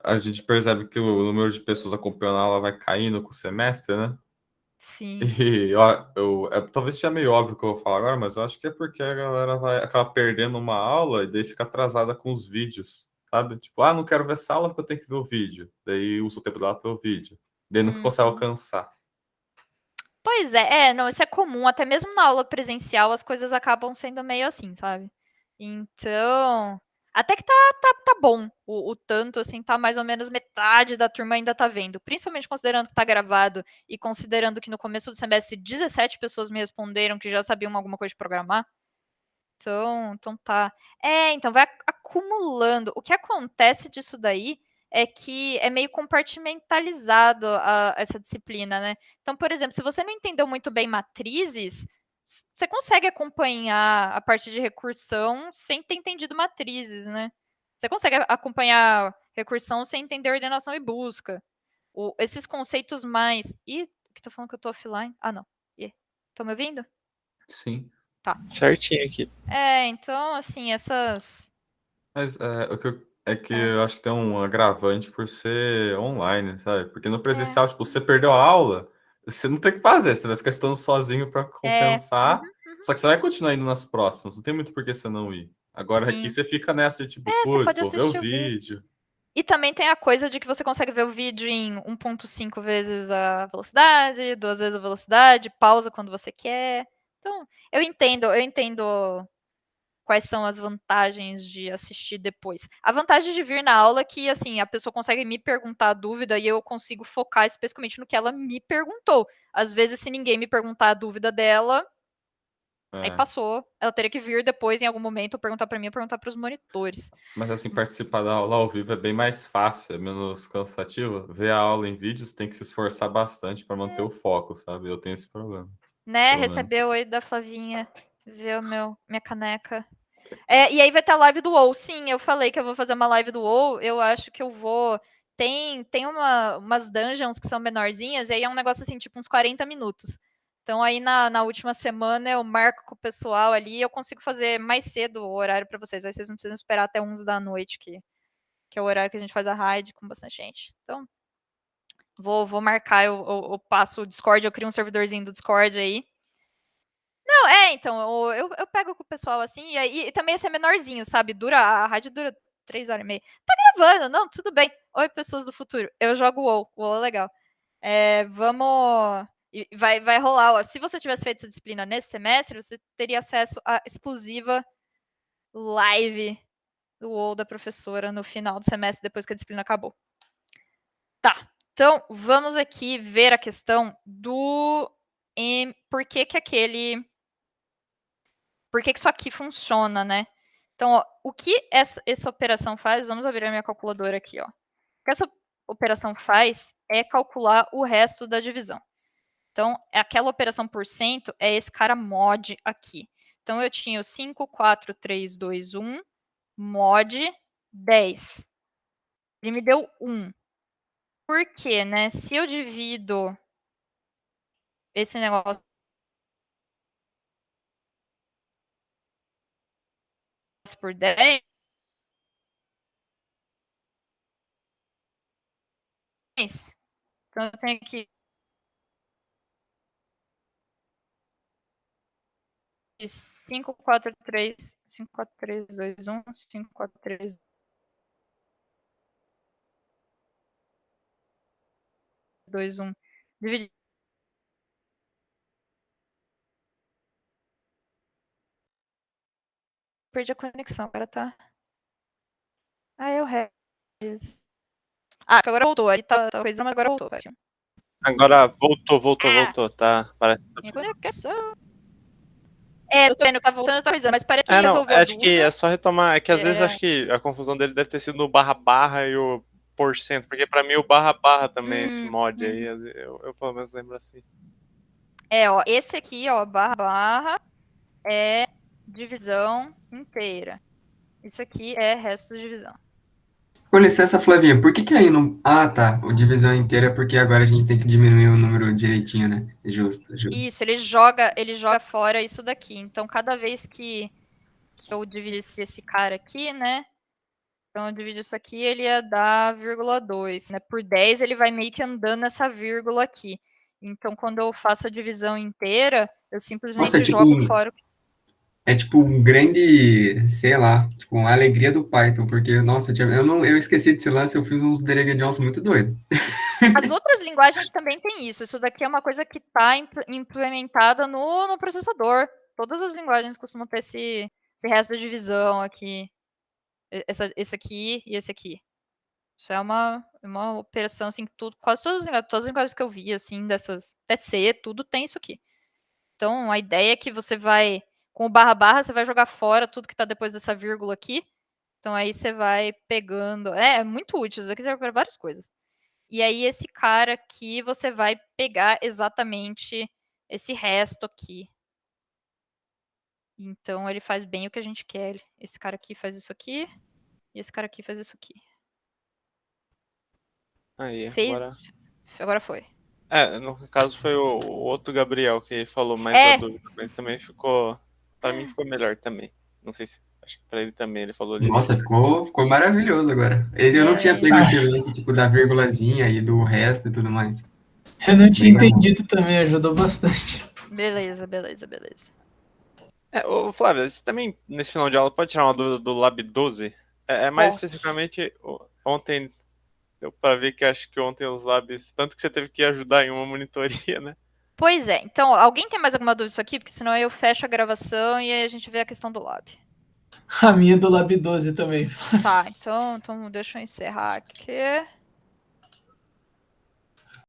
a gente percebe que o número de pessoas acompanhando a aula vai caindo com o semestre, né? sim. E ó, talvez seja meio óbvio o que eu vou falar agora, mas eu acho que é porque a galera vai acabar perdendo uma aula e daí fica atrasada com os vídeos, sabe? Tipo, não quero ver essa aula porque eu tenho que ver o vídeo. Daí usa o tempo dela para ver o vídeo. Daí nunca consegue Uhum. alcançar. Pois é, não, isso é comum, até mesmo na aula presencial as coisas acabam sendo meio assim, sabe? Então, até que tá bom o tanto, assim, tá mais ou menos metade da turma ainda tá vendo, principalmente considerando que tá gravado e considerando que no começo do semestre 17 pessoas me responderam que já sabiam alguma coisa de programar. Então tá. Então vai acumulando. O que acontece disso daí é que é meio compartimentalizado essa disciplina, né? Então, por exemplo, se você não entendeu muito bem matrizes, você consegue acompanhar a parte de recursão sem ter entendido matrizes, né? Você consegue acompanhar recursão sem entender ordenação e busca. Esses conceitos mais. Ih, que tá falando que eu tô offline? Não. Estão me ouvindo? Sim. Tá. Certinho aqui. Então, assim, essas. Mas é que eu acho que tem um agravante por ser online, sabe? Porque no É. presencial, tipo, você perdeu a aula, você não tem o que fazer, você vai ficar estudando sozinho para Uhum, compensar. Só que você vai continuar indo nas próximas, não tem muito por que você não ir. Agora aqui sim. você fica nessa de tipo, Você putz, pode vou ver o assistir o vídeo. vídeo. E também tem a coisa de que você consegue ver o vídeo em 1.5 vezes a velocidade, 2 vezes a velocidade, pausa quando você quer. Então, eu entendo quais são as vantagens de assistir depois. A vantagem de vir na aula é que, assim, a pessoa consegue me perguntar a dúvida e eu consigo focar especificamente no que ela me perguntou. Às vezes, se ninguém me perguntar a dúvida dela, aí passou. Ela teria que vir depois, em algum momento, perguntar para mim ou perguntar para os monitores. Mas assim, participar da aula ao vivo é bem mais fácil, é menos cansativo. Ver a aula em vídeos tem que se esforçar bastante para manter o foco, sabe? Eu tenho esse problema. Né? Pelo menos. Recebeu aí da Flavinha. Ver minha caneca. E aí vai ter a live do WoW. Sim, eu falei que eu vou fazer uma live do WoW. Eu acho que eu vou. Tem umas dungeons que são menorzinhas, e aí é um negócio assim, tipo uns 40 minutos. Então aí na última semana eu marco com o pessoal ali e eu consigo fazer mais cedo o horário para vocês. Aí vocês não precisam esperar até 11 da noite, que é o horário que a gente faz a raid com bastante gente. Então, vou marcar, eu passo o Discord, eu crio um servidorzinho do Discord aí. Não, então, eu pego com o pessoal assim, e também esse é menorzinho, sabe? A rádio dura 3 horas e meia. Tá gravando, não, tudo bem. Oi, pessoas do futuro. Eu jogo WoW, o WoW é legal. Vamos. Vai rolar, ó. Se você tivesse feito essa disciplina nesse semestre, você teria acesso à exclusiva live do WoW da professora no final do semestre, depois que a disciplina acabou. Tá. Então, vamos aqui ver a questão do. Por que isso aqui funciona, né? Então, ó, o que essa operação faz? Vamos abrir a minha calculadora aqui, ó. O que essa operação faz é calcular o resto da divisão. Então, aquela operação por cento é esse cara mod aqui. Então, eu tinha o 5, 4, 3, 2, 1, mod 10. Ele me deu 1. Por quê, né? Se eu divido esse negócio por 10, então eu tenho que 5, 4, 3, 5, 4, 3, 2, 1, 5, 4, 3, 2, 1. Dividir. Perdi a conexão, agora tá. Eu rezo. Agora voltou. Ali tá coisa, mas agora voltou. Agora voltou, tá? Parece. Minha conexão. Eu tô vendo, tá voltando, tá coisa, mas parece que resolveu a acho dúvida. que é só retomar. É que às vezes acho que a confusão dele deve ter sido no barra e o porcento, porque pra mim o barra também, esse mod aí, eu pelo menos lembro assim. Ó, esse aqui, ó, barra é divisão inteira. Isso aqui é resto de divisão. Com licença, Flavinha, por que aí não... Ah, tá, o divisão inteira é porque agora a gente tem que diminuir o número direitinho, né? Justo. Isso, ele joga fora isso daqui. Então, cada vez que eu dividisse esse cara aqui, né? Então, eu divido isso aqui, ele ia dar 0,2, né? Por 10, ele vai meio que andando essa vírgula aqui. Então, quando eu faço a divisão inteira, eu simplesmente jogo fora o que... É tipo um grande, sei lá, tipo uma alegria do Python, porque, nossa, eu esqueci desse lance, eu fiz uns Derege Johnson muito doido. As outras linguagens também têm isso. Isso daqui é uma coisa que está implementada no processador. Todas as linguagens costumam ter esse resto de divisão aqui. Esse aqui e esse aqui. Isso é uma operação, assim, quase todas as linguagens que eu vi, assim, dessas, até C, tudo tem isso aqui. Então, a ideia é que você vai, com o barra, você vai jogar fora tudo que está depois dessa vírgula aqui. Então, aí você vai pegando. É muito útil, isso aqui serve para várias coisas. E aí, esse cara aqui, você vai pegar exatamente esse resto aqui. Então, ele faz bem o que a gente quer. Esse cara aqui faz isso aqui, e esse cara aqui faz isso aqui. Aí, agora foi. No caso foi o outro Gabriel que falou mais da dúvida, mas também ficou. Pra mim ficou melhor também. Não sei se. Acho que pra ele também, ele falou ali. Nossa, ficou maravilhoso agora. Eu não tinha pego esse lance, tipo, da vírgulazinha e do resto e tudo mais. Eu não tinha entendido também, ajudou bastante. Beleza. Ô, Flávio, você também, nesse final de aula, pode tirar uma dúvida do Lab 12? mais Posso. especificamente, ontem, deu pra ver que acho que ontem os labs, tanto que você teve que ajudar em uma monitoria, né? Pois é. Então, alguém tem mais alguma dúvida disso aqui? Porque senão eu fecho a gravação e aí a gente vê a questão do lab. A minha é do Lab 12 também. Tá, então deixa eu encerrar aqui.